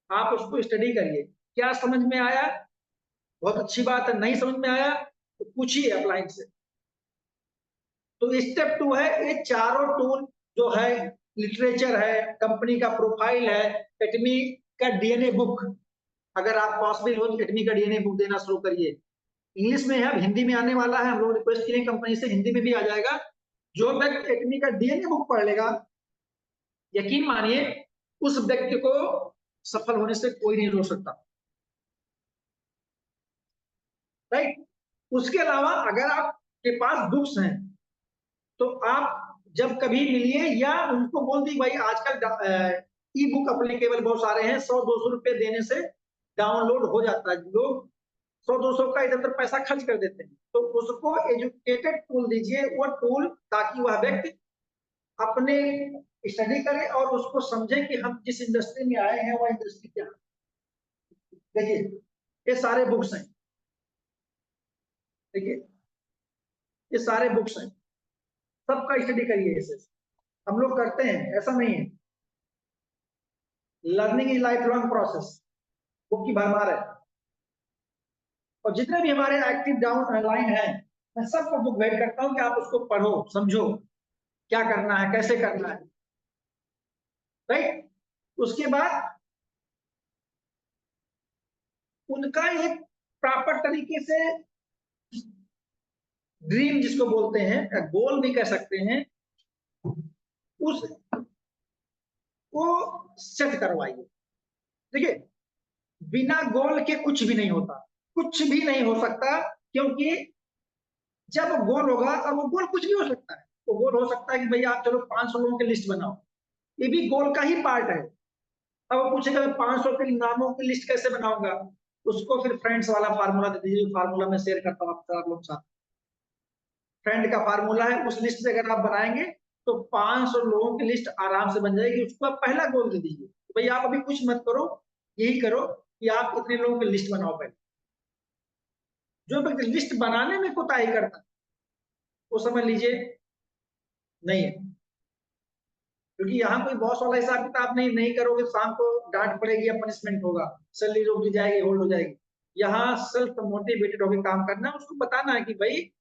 आप उसको स्टडी करिए, क्या समझ में आया, बहुत अच्छी बात है, नहीं समझ में आया तो पूछिए अपलाइन से। तो स्टेप 2 है, ये चारों टूल जो है, लिटरेचर है, कंपनी का प्रोफाइल है, एटमी का डीएनए बुक, अगर आप पॉसिबल हो तो एटमी का डीएनए बुक देना शुरू करिए। इंग्लिश में है, अब हिंदी में आने वाला है, हम लोग रिक्वेस्ट करें कंपनी से, हिंदी में भी आ जाएगा। जो व्यक्ति एटमी का डीएनए बुक पढ़ लेगा, यकीन मानिए उस व्यक्ति को सफल होने से कोई नहीं रोक सकता। राइट? उसके अलावा अगर आपके पास बुक्स हैं तो आप जब कभी मिलिए या उनको बोल दी भाई, आजकल ई बुक अप्लीकेबल बहुत सारे हैं, 100-200 रुपए देने से डाउनलोड हो जाता है। लोग 100-200 का इधर उधर पैसा खर्च कर देते हैं, तो उसको एजुकेटेड टूल दीजिए, वो टूल, ताकि वह व्यक्ति अपने स्टडी करे और उसको समझे कि हम जिस इंडस्ट्री में आए हैं वह इंडस्ट्री क्या है। देखिए ये सारे बुक्स हैं, देखिए ये सारे बुक्स हैं, सबका स्टडी करिए इसे। हम लोग करते हैं, ऐसा नहीं है। Learning is life long process, book की भरमार है। और जितने भी हमारे एक्टिव डाउन लाइन है, मैं सबको बुक गाइड करता हूं कि आप उसको पढ़ो, समझो क्या करना है, कैसे करना है। राइट? उसके बाद उनका एक प्रॉपर तरीके से ड्रीम जिसको बोलते हैं, गोल भी कह सकते हैं, उस को सेट करवाइए। देखिए बिना गोल के कुछ भी नहीं होता, कुछ भी नहीं हो सकता, क्योंकि जब गोल होगा, अब वो गोल कुछ भी हो सकता है। वो गोल हो सकता है कि भैया आप चलो 500 लोगों की लिस्ट बनाओ, ये भी गोल का ही पार्ट है। अब वो पूछेगा 500 के नामों की लिस्ट कैसे बनाऊंगा, उसको फिर फ्रेंड्स वाला फार्मूला दे दीजिए, फार्मूला मैं शेयर करता हूँ आप लोग साथ। फ्रेंड का फार्मूला है, उस लिस्ट से अगर आप बनाएंगे तो 500 लोगों की लिस्ट आराम से बन जाएगी। उसको आप पहला गोल दे दीजिए, भाई आप अभी कुछ मत करो, यही करो कि आप इतने लोगों की लिस्ट बनाओ पहले। जो व्यक्ति लिस्ट बनाने में कोताही करता है वो समझ लीजिए नहीं है, क्योंकि यहाँ कोई बॉस वाला हिसाब किताब नहीं, नहीं करोगे शाम को डांट पड़ेगी या पनिशमेंट होगा, सैलरी रोक दी जाएगी, होल्ड हो जाएगी। यहाँ सेल्फ मोटिवेटेड होकर काम करना, उसको बताना है कि भाई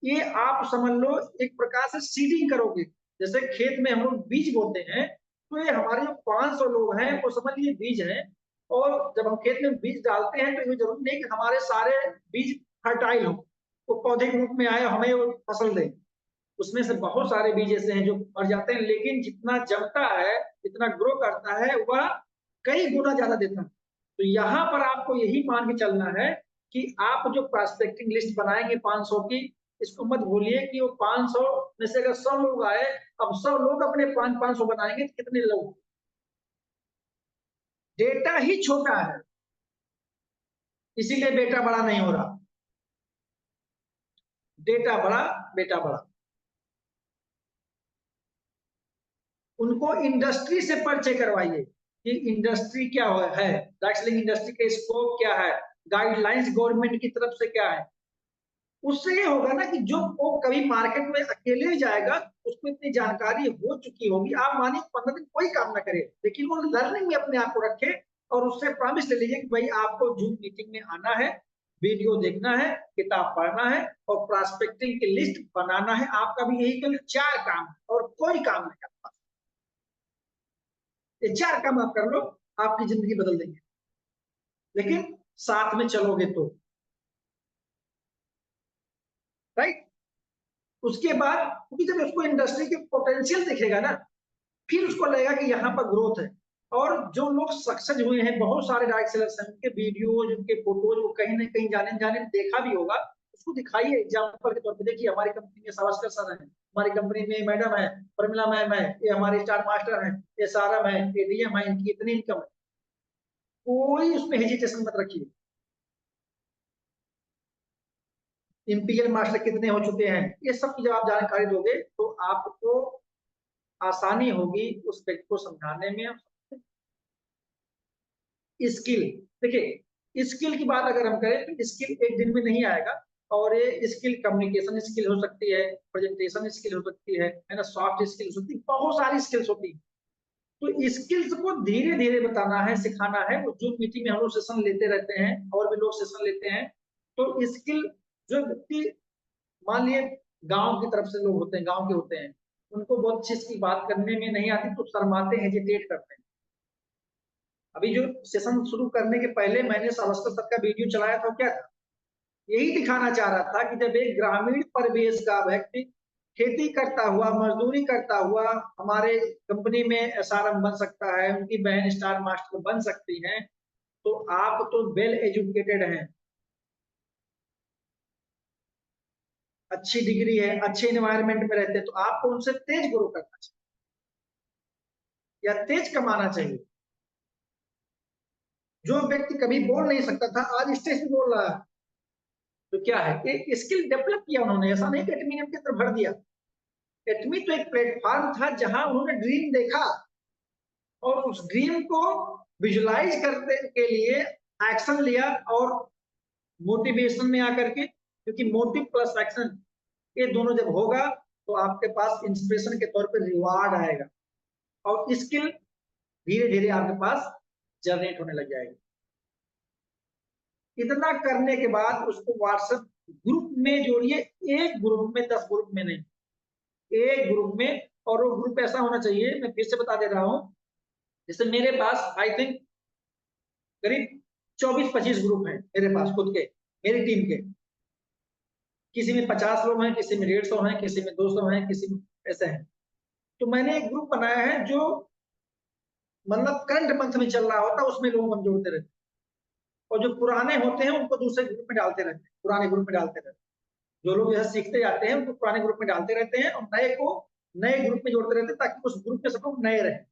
ये आप समझ लो एक प्रकार से सीडिंग करोगे। जैसे खेत में हम लोग बीज बोते हैं, तो ये हमारे जो 500 लोग हैं वो समझ लीजिए बीज हैं, और जब हम खेत में बीज डालते हैं तो ये जरूरी नहीं कि हमारे सारे बीज फर्टाइल हो, वो पौधे के रूप में आए हमें वो फसल दे। उसमें से बहुत सारे बीज ऐसे हैं जो मर जाते हैं, लेकिन जितना जमता है, जितना ग्रो करता है, वह कई गुना ज्यादा देता है। तो यहाँ पर आपको यही मान के चलना है कि आप जो प्रोस्पेक्टिंग लिस्ट बनाएंगे 500 की, इसको मत भूलिए कि वो 500 में से अगर 100 लोग आए, अब 100 लोग अपने 500 बनाएंगे तो कितने लोग? डेटा ही छोटा है, इसीलिए बेटा बड़ा नहीं हो रहा। डेटा बड़ा, बेटा बड़ा। उनको इंडस्ट्री से परिचय करवाइए कि इंडस्ट्री क्या है, डायरेक्ट सेलिंग इंडस्ट्री का स्कोप क्या है, गाइडलाइंस गवर्नमेंट की तरफ से क्या है। उससे ये होगा ना कि जो वो कभी मार्केट में अकेले जाएगा, उसको इतनी जानकारी हो चुकी होगी। आप मानिए 15 दिन कोई काम ना करे, लेकिन वो लर्निंग में अपने आप को रखे और उससे प्रॉमिस ले लीजिए कि भाई आपको जूम मीटिंग में आना है, वीडियो देखना है, किताब पढ़ना है और प्रोस्पेक्टिंग की लिस्ट बनाना है। आपका भी यही केवल 4 काम है और कोई काम नहीं करता। ये 4 काम आप कर लो, आपकी जिंदगी बदल देंगे, लेकिन साथ में चलोगे तो, राइट। उसके बाद क्योंकि जब उसको इंडस्ट्री के पोटेंशियल दिखेगा ना, फिर उसको लगेगा कि यहाँ पर ग्रोथ है। और जो लोग सक्सेस हुए हैं, बहुत सारे डायरेक्ट सेलर्स हैं, उनके वीडियोज, उनके फोटोज वो कहीं ना कहीं जाने जाने देखा भी होगा, उसको दिखाइए एग्जाम्पल के तौर पर। देखिए हमारी कंपनी में सावस्कर सर है, हमारी कंपनी में मैडम है, प्रमिला मैम है, ये हमारे स्टार मास्टर है, ये सारम है, ये डीएम है, इनकी इतनी इनकम है। कोई उसमें हेजिटेशन मत रखिए। इंपीरियल मास्टर कितने हो चुके हैं, ये सब की जब आप जानकारी दोगे तो आपको आसानी होगी उस व्यक्ति को समझाने में। स्किल, देखिए स्किल की बात अगर हम करें तो स्किल एक दिन में नहीं आएगा, और ये स्किल कम्युनिकेशन स्किल हो सकती है, प्रेजेंटेशन स्किल हो सकती है ना, सॉफ्ट स्किल हो सकती है, बहुत सारी स्किल्स होती है। तो स्किल्स को धीरे धीरे बताना है, सिखाना है। वो जो मीटिंग में हम लोग सेशन लेते रहते हैं और भी लोग सेशन लेते हैं, तो स्किल जो व्यक्ति मान लिए गांव की तरफ से लोग होते हैं, गांव के होते हैं, उनको बहुत चीज की बात करने में नहीं आती तो शर्माते हैं, हेजिटेट करते हैं। अभी जो सेशन शुरू करने के पहले मैंने सावस्कर सर का वीडियो चलाया था, क्या था, यही दिखाना चाह रहा था कि जब एक ग्रामीण परिवेश का व्यक्ति खेती करता हुआ, मजदूरी करता हुआ हमारे कंपनी में एसआरएम बन सकता है, उनकी बहन स्टार मास्टर बन सकती हैं, तो आप तो वेल एजुकेटेड हैं, अच्छी डिग्री है, अच्छे इन्वायरमेंट में रहते हैं, तो आपको उनसे तेज ग्रो करना चाहिए या तेज कमाना चाहिए। जो व्यक्ति कभी बोल नहीं सकता था आज स्टेज पे बोल रहा है, तो क्या है, एक स्किल डेवलप किया उन्होंने। ऐसा नहीं कि एटमी के अंदर भर दिया। एटमी तो एक प्लेटफॉर्म था जहां उन्होंने ड्रीम देखा और उस ड्रीम को विजुलाइज करने के लिए एक्शन लिया, और मोटिवेशन में आकर के, क्योंकि मोटिव प्लस एक्शन ये दोनों जब होगा तो आपके पास इंस्पिरेशन के तौर पर रिवार्ड आएगा और स्किल धीरे धीरे आपके पास जनरेट होने लग जाएगी। इतना करने के बाद उसको व्हाट्सएप ग्रुप में जोड़िए, एक ग्रुप में 10 ग्रुप में नहीं, एक ग्रुप में। और वो ग्रुप ऐसा होना चाहिए, मैं फिर से बता दे रहा हूं, जैसे मेरे पास आई थिंक करीब 24-25 ग्रुप हैं मेरे पास खुद के, मेरी टीम के। किसी में 50 लोग हैं, किसी में 150 हैं, किसी में 200 हैं, किसी में ऐसे हैं। तो मैंने एक ग्रुप बनाया है जो मतलब करंट मंथ में चल रहा होता है, उसमें लोग हम जोड़ते रहते हैं, और जो पुराने होते हैं उनको दूसरे ग्रुप में डालते रहते हैं, पुराने ग्रुप में डालते रहते हैं। जो लोग यह सीखते जाते हैं उनको पुराने ग्रुप में डालते रहते हैं और नए को नए ग्रुप में जोड़ते रहते हैं, ताकि उस ग्रुप में सब लोग नए रहें।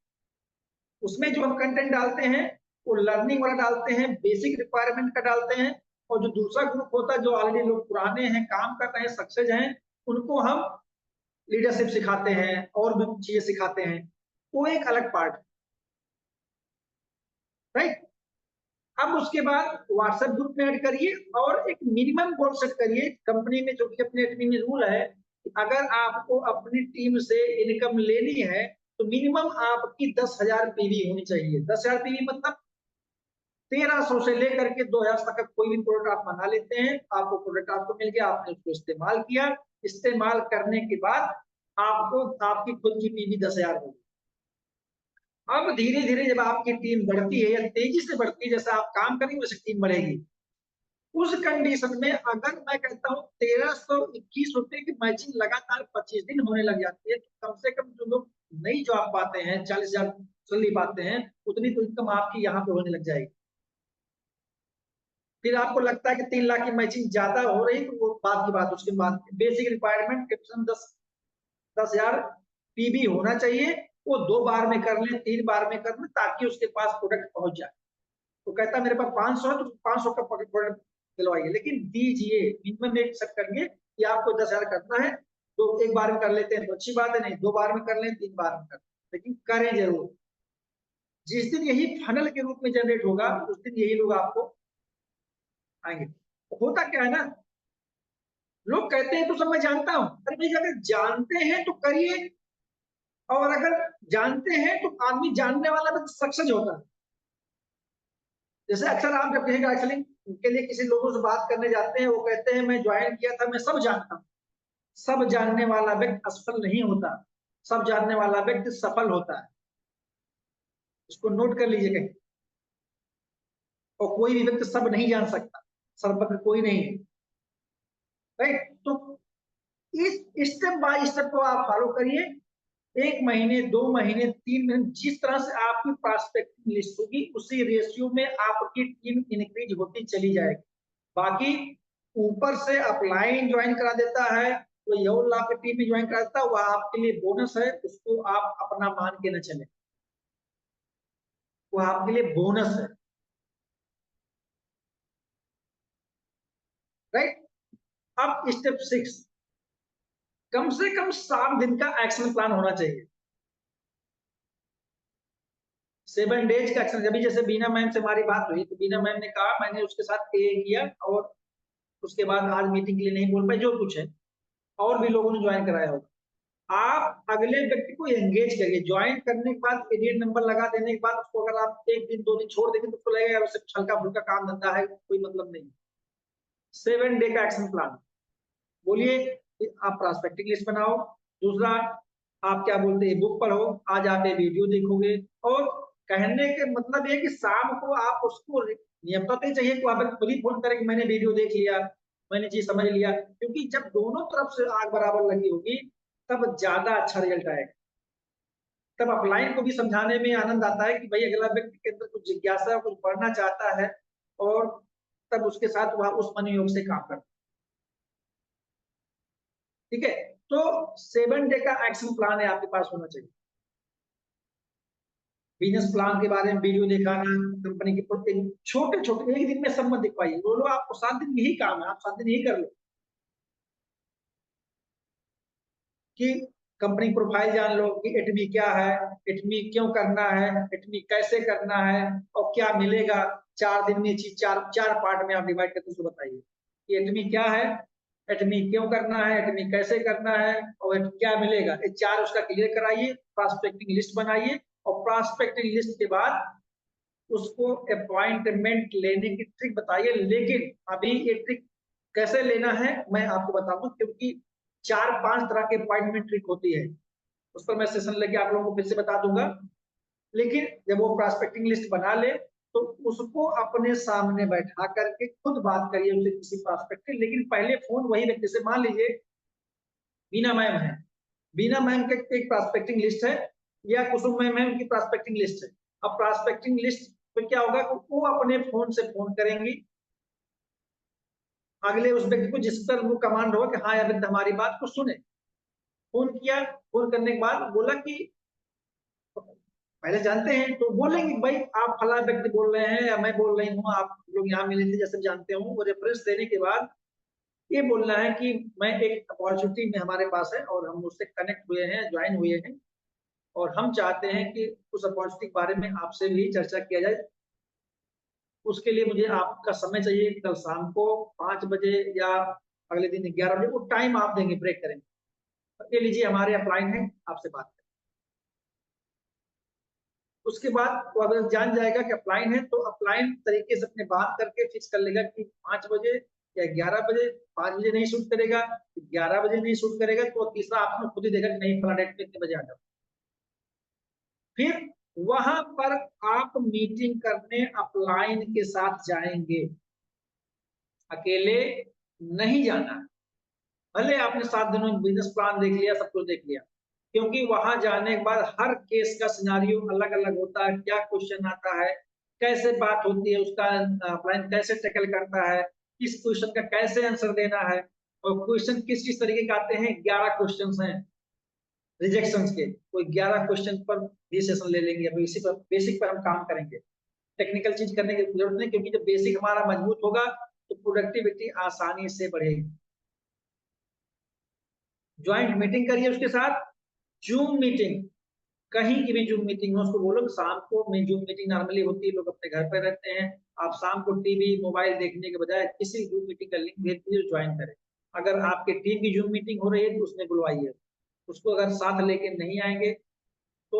उसमें जो हम कंटेंट डालते हैं वो लर्निंग वाला डालते हैं, बेसिक रिक्वायरमेंट का डालते हैं, और जो दूसरा ग्रुप होता है जो ऑलरेडी लोग पुराने हैं, काम कर रहे हैं, सक्सेस हैं, उनको हम लीडरशिप सिखाते हैं और भी चीजें सिखाते हैं। वो एक अलग पार्ट है, राइट। अब उसके बाद व्हाट्सएप ग्रुप में ऐड करिए और एक मिनिमम गोल सेट करिए कंपनी में, जो कि अपने टीम में रूल है, अगर आपको अपनी टीम से इनकम लेनी है तो मिनिमम आपकी 10,000 पीवी होनी चाहिए। 10,000 पीवी मतलब 1300 से लेकर के 2,000 तक का कोई भी प्रोडक्ट आप मंगा लेते हैं, आपको प्रोडक्ट आपको मिल गया, आपने उसको इस्तेमाल किया, इस्तेमाल करने के बाद आपको आपकी खुद की पीवी 10,000 होगी। अब धीरे धीरे जब आपकी टीम बढ़ती है या तेजी से बढ़ती है, जैसा आप काम करेंगे वैसे टीम बढ़ेगी, उस कंडीशन में अगर मैं कहता हूँ 1321 रुपए की मैचिंग लगातार 25 दिन होने लग जाती है, तो कम से कम जो लोग नई जॉब पाते हैं 40,000 सैलरी पाते हैं, उतनी तो इनकम आपकी यहाँ पे होने लग जाएगी। फिर आपको लगता है कि 3 लाख की मैचिंग ज्यादा हो रही, तो वो बात की बात, उसके बाद बेसिक रिक्वायरमेंट 10,000 पीबी होना चाहिए, वो 2 बार में कर लें, 3 बार में कर लें, ताकि उसके पास प्रोडक्ट पहुंच जाए। तो कहता है मेरे पास 500 है तो 500 का प्रोडक्ट दिलवाइए, लेकिन दीजिए, मिनिमम एक सेट करिए कि आपको 10,000 करना है, तो एक बार में कर लेते हैं तो अच्छी बात है, नहीं 2 बार में कर लें, 3 बार में कर लें, लेकिन करें जरूर। जिस दिन यही फनल के रूप में जनरेट होगा, उस दिन यही लोग आपको आएंगे। होता क्या है ना, लोग कहते हैं तो सब मैं जानता हूं, अरे भाई अगर जानते हैं तो करिए, और अगर जानते हैं तो आदमी जानने वाला भी सक्सेस होता है। जैसे अक्सर आप जब कहीं काउंसलिंग के लिए किसी लोगों से बात करने जाते हैं, वो कहते हैं मैं ज्वाइन किया था, मैं सब जानता हूँ। सब जानने वाला व्यक्ति असफल नहीं होता, सब जानने वाला व्यक्ति सफल होता है। इसको नोट कर लीजिए कहीं। और कोई भी व्यक्ति सब नहीं जान सकता, सर्वज्ञ कोई नहीं है, राइट। तो इस स्टेप बाय स्टेप को आप फॉलो करिए। 1 महीने, 2 महीने, 3 महीने, जिस तरह से आपकी प्रॉस्पेक्टिंग लिस्ट होगी उसी रेशियो में आपकी टीम इंक्रीज होती चली जाएगी। बाकी ऊपर से अपलाइन ज्वाइन करा देता है, तो यह ला के टीम में ज्वाइन करा देता है, वह आपके लिए बोनस है, उसको आप अपना मान के न चले, वो आपके लिए बोनस है, राइट। अब स्टेप 6, कम से कम 7 दिन का एक्शन प्लान होना चाहिए। 7 डेज का एक्शन। अभी जैसे बीना मैम से हमारी बात हुई, तो बीना मैम ने कहा, मैंने उसके साथ ए किया, और उसके बाद आज मीटिंग के लिए नहीं बोल पाए, जो कुछ है, और भी लोगों ने ज्वाइन कराया होगा। आप अगले व्यक्ति को एंगेज करिए। ज्वाइन करने के बाद पीरियड नंबर लगा देने के बाद उसको अगर आप 1 दिन 2 दिन छोड़ देंगे तो उसको लगेगा उससे हल्का फुल्का काम धंधा है, कोई मतलब नहीं। 7 डे का एक्शन प्लान बोलिए। आप प्रॉस्पेक्टिंग लिस्ट बनाओ। दूसरा, आप क्या बोलते हैं, बुक पढ़ो। आज आप ये वीडियो देखोगे, और कहने के मतलब ये कि शाम को आप उसको नियमता चाहिए कि आप खुद ही फोन करें कि मैंने वीडियो देख लिया, मैंने चीज समझ लिया, क्योंकि जब दोनों तरफ से आग बराबर लगी होगी तब ज्यादा अच्छा रिजल्ट आएगा। तब अपलाइन को भी समझाने में आनंद आता है कि भाई अगला व्यक्ति के अंदर कुछ जिज्ञासा, कुछ पढ़ना चाहता है, और तब उसके साथ वह उस मनोयोग से काम करता है। ठीक है, तो 7 डे का एक्शन प्लान है आपके पास होना चाहिए। बिजनेस प्लान के बारे में वीडियो दिखाना, कंपनी की छोटे छोटे, एक दिन में सब मत दिखवाइए, बोलो आपको 7 दिन यही काम है, आप 7 दिन यही कर लो, कि कंपनी प्रोफाइल जान लो कि एटमी क्या है, एटमी क्यों करना है, एटमी कैसे करना है, और क्या मिलेगा। 4 दिन में चीज चार पार्ट में आप डिवाइड करके उसको बताइए कि एटमी क्या है, एटमी क्यों करना है, एटमी कैसे करना है, और क्या मिलेगा। ये 4 उसका क्लियर कराइए, प्रॉस्पेक्टिंग लिस्ट बनाइए, और प्रॉस्पेक्टिंग लिस्ट के बाद उसको अपॉइंटमेंट लेने की ट्रिक बताइए। लेकिन अभी ये ट्रिक कैसे लेना है मैं आपको बताऊंगा, क्योंकि 4-5 तरह के अपॉइंटमेंट ट्रिक होती है, उस पर मैं सेशन लेके आप लोगों को फिर से बता दूंगा। लेकिन जब वो प्रॉस्पेक्टिंग लिस्ट बना ले तो उसको अपने सामने बैठा करके खुद बात करिए उनसे, किसी प्रॉस्पेक्टिव, लेकिन पहले फोन वही व्यक्ति से, मान लीजिए बीना मैम है, बीना मैम के एक प्रॉस्पेक्टिंग लिस्ट है, या कुसुम मैम है, उनकी प्रॉस्पेक्टिंग लिस्ट है। अब प्रॉस्पेक्टिंग लिस्ट में क्या होगा, वो अपने फोन से फोन करेंगी अगले उस व्यक्ति को जिस पर वो कमांड हो कि हाँ यह व्यक्ति हमारी बात को सुने। फोन किया, फोन करने के बाद बोला कि पहले जानते हैं तो बोलेंगे भाई आप फला व्यक्ति बोल रहे हैं या मैं बोल रही हूँ, आप लोग यहाँ मिले थे जैसे जानते हो। वो रेफरेंस देने के बाद ये बोलना है कि मैं एक अपॉर्चुनिटी में हमारे पास है और हम उससे कनेक्ट हुए हैं, ज्वाइन हुए हैं, और हम चाहते हैं कि उस अपॉर्चुनिटी के बारे में आपसे भी चर्चा किया जाए। उसके लिए मुझे आपका समय चाहिए, कल शाम को 5 बजे या अगले दिन 11 बजे, वो टाइम आप देंगे, ब्रेक करेंगे। तो ये लीजिए हमारे अपलाइन है, आपसे बात करें। उसके बाद वो अगर जान जाएगा कि अपलाइन है, तो अपलाइन तरीके से अपने बात करके फिक्स कर लेगा कि 5 बजे या 11 बजे, 5 बजे नहीं शूट करेगा, 11 बजे नहीं शूट करेगा, तो तीसरा ऑप्शन खुद ही देगा कि नहीं, फला डेट पे इतने बजे आ जाओ। फिर वहां पर आप मीटिंग करने अपलाइन के साथ जाएंगे, अकेले नहीं जाना है। भले आपने 7 दिनों में बिजनेस प्लान देख लिया, सब कुछ देख लिया, क्योंकि वहां जाने के बाद हर केस का सिनारियो अलग अलग होता है, क्या क्वेश्चन आता है, कैसे बात होती है, उसका क्लाइंट कैसे टैकल करता है, किस क्वेश्चन का कैसे आंसर देना है, और क्वेश्चन किस किस तरीके के आते हैं। 11 क्वेश्चन हैं रिजेक्शन के, कोई 11 क्वेश्चन पर भी सेशन ले लेंगे, अभी इसी पर बेसिक पर हम काम करेंगे। टेक्निकल चीज करने की जरूरत नहीं, क्योंकि जब बेसिक हमारा मजबूत होगा तो प्रोडक्टिविटी आसानी से बढ़ेगी। ज्वाइंट मीटिंग करिए उसके साथ, जूम मीटिंग, कहीं की भी जूम मीटिंग हो, उसको बोलो शाम को मैं जूम मीटिंग नॉर्मली होती है, लोग अपने घर पे रहते हैं, आप शाम को टीवी मोबाइल देखने के बजाय किसी जूम मीटिंग का लिंक भेज दीजिए, ज्वाइन करें। अगर आपके टीम की जूम मीटिंग हो रही है तो उसमें बुलवाइए उसको। अगर साथ लेके नहीं आएंगे तो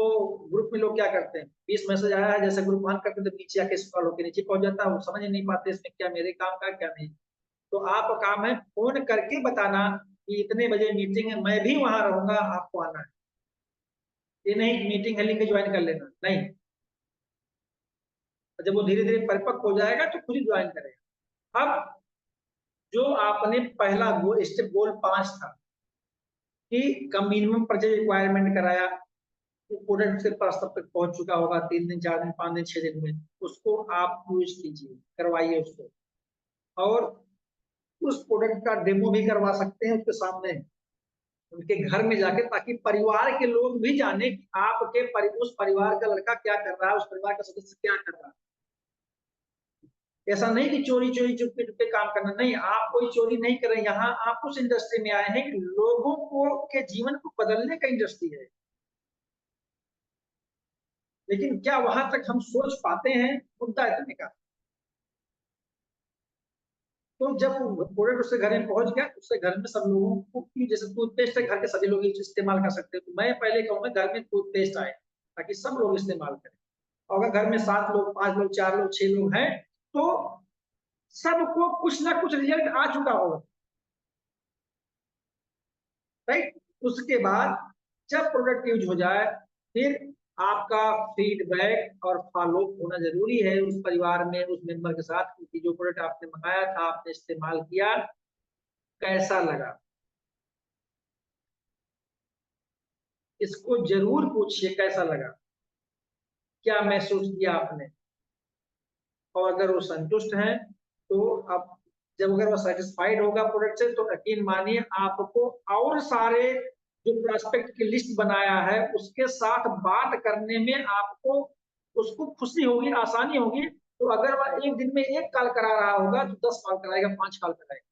ग्रुप में लोग क्या करते हैं, 20 मैसेज आया है, जैसे ग्रुप ऑन करते हैं तो नीचे आके स्क्रॉल होकर नीचे पहुंच जाता है, वो समझ नहीं पाते इसमें क्या मेरे काम का क्या नहीं। तो आपका काम है फोन करके बताना कि इतने बजे मीटिंग है, मैं भी वहां रहूंगा, आपको आना है। ये नहीं मीटिंग है लिंक ज्वाइन कर लेना, नहीं। जब वो धीरे धीरे परिपक्व हो जाएगा तो खुद ही ज्वाइन करेगा। अब जो आपने पहला स्टेप गोल 5 था कि कम मिनिमम परचेज रिक्वायरमेंट कराया, वो प्रोडक्ट के पास तब तक पहुंच चुका होगा 3 दिन 4 दिन 5 दिन 6 दिन में, उसको आप यूज कीजिए, करवाइए उसको। और उस प्रोडक्ट का डेमो भी करवा सकते हैं उसके सामने, उनके घर में जाके, ताकि परिवार के लोग भी जाने कि आपके उस परिवार का लड़का क्या कर रहा है, उस परिवार का सदस्य क्या कर रहा है। ऐसा नहीं कि चोरी चोरी चुपके चुपके काम करना, नहीं, आप कोई चोरी नहीं कर रहे। यहाँ आप उस इंडस्ट्री में आए हैं कि लोगों को के जीवन को बदलने का इंडस्ट्री है, लेकिन क्या वहां तक हम सोच पाते हैं, मुद्दा इतने का। तो जब प्रोडक्ट उससे घर में पहुंच गया, उससे घर में सब लोगों को, जैसे टूथपेस्ट है, घर के सभी लोग इस्तेमाल कर सकते हैं, तो मैं पहले कहूंगा घर में टूथपेस्ट आए ताकि सब लोग इस्तेमाल करें। और अगर घर में 7 लोग 5 लोग 4 लोग 6 लोग हैं तो सबको कुछ ना कुछ रिजल्ट आ चुका होगा, राइट। उसके बाद जब प्रोडक्ट यूज हो जाए, फिर आपका फीडबैक और फॉलो होना जरूरी है उस परिवार में, उस मेंबर के साथ, क्योंकि जो प्रोडक्ट आपने मंगाया था, आपने इस्तेमाल किया, कैसा लगा, इसको जरूर पूछिए कैसा लगा, क्या महसूस किया आपने। और अगर वो संतुष्ट है तो अब जब अगर वो सेटिस्फाइड होगा प्रोडक्ट से, तो यकीन मानिए आपको और सारे जो प्रोस्पेक्ट की लिस्ट बनाया है उसके साथ बात करने में आपको उसको खुशी होगी, आसानी होगी। तो अगर वह एक दिन में 1 कॉल करा रहा होगा तो 10 कॉल कराएगा, 5 कॉल कराएगा।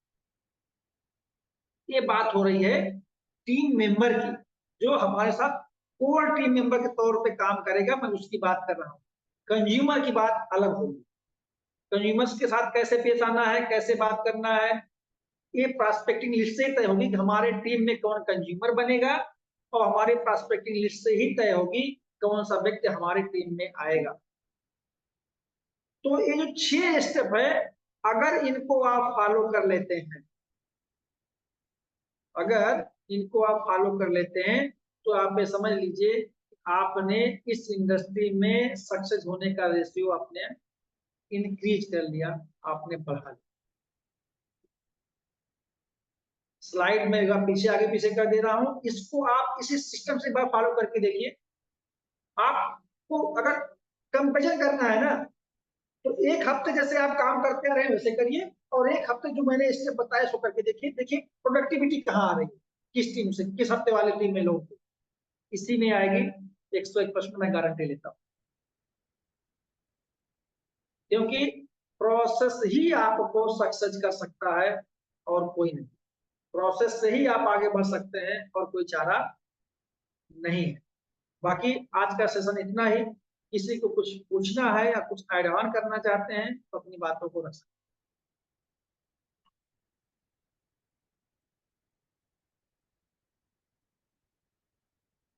ये बात हो रही है टीम मेंबर की, जो हमारे साथ कोर टीम मेंबर के तौर पे काम करेगा, मैं उसकी बात कर रहा हूँ। कंज्यूमर की बात अलग होगी, कंज्यूमर्स के साथ कैसे पेश आना है, कैसे बात करना है, ये प्रॉस्पेक्टिंग लिस्ट से तय होगी कि हमारे टीम में कौन कंज्यूमर बनेगा, और हमारे प्रॉस्पेक्टिंग लिस्ट से ही तय होगी कौन सा व्यक्ति हमारी टीम में आएगा। तो ये जो 6 स्टेप है, अगर इनको आप फॉलो कर लेते हैं, अगर इनको आप फॉलो कर लेते हैं, तो आप ये समझ लीजिए आपने इस इंडस्ट्री में सक्सेस होने का रेशियो आपने इंक्रीज कर लिया, आपने बढ़ा लिया। स्लाइड में पीछे आगे पीछे कर दे रहा हूं, इसको आप इसी सिस्टम से बार फॉलो करके देखिए। आपको अगर कंपेरिजन करना है ना, तो 1 हफ्ते जैसे आप काम करते रहे वैसे करिए, और 1 हफ्ते जो मैंने स्टेप बताया सो करके देखिए, देखिए प्रोडक्टिविटी कहाँ आ रही है, किस टीम से, किस हफ्ते वाले टीम में लोग, इसी में आएगी। 101% मैं गारंटी लेता हूँ, क्योंकि प्रोसेस ही आपको सक्सेस कर सकता है और कोई नहीं। प्रोसेस से ही आप आगे बढ़ सकते हैं और कोई चारा नहीं है। बाकी आज का सेशन इतना ही। किसी को कुछ पूछना है या कुछ ऐड ऑन करना चाहते हैं तो अपनी बातों को रख सकते हैं।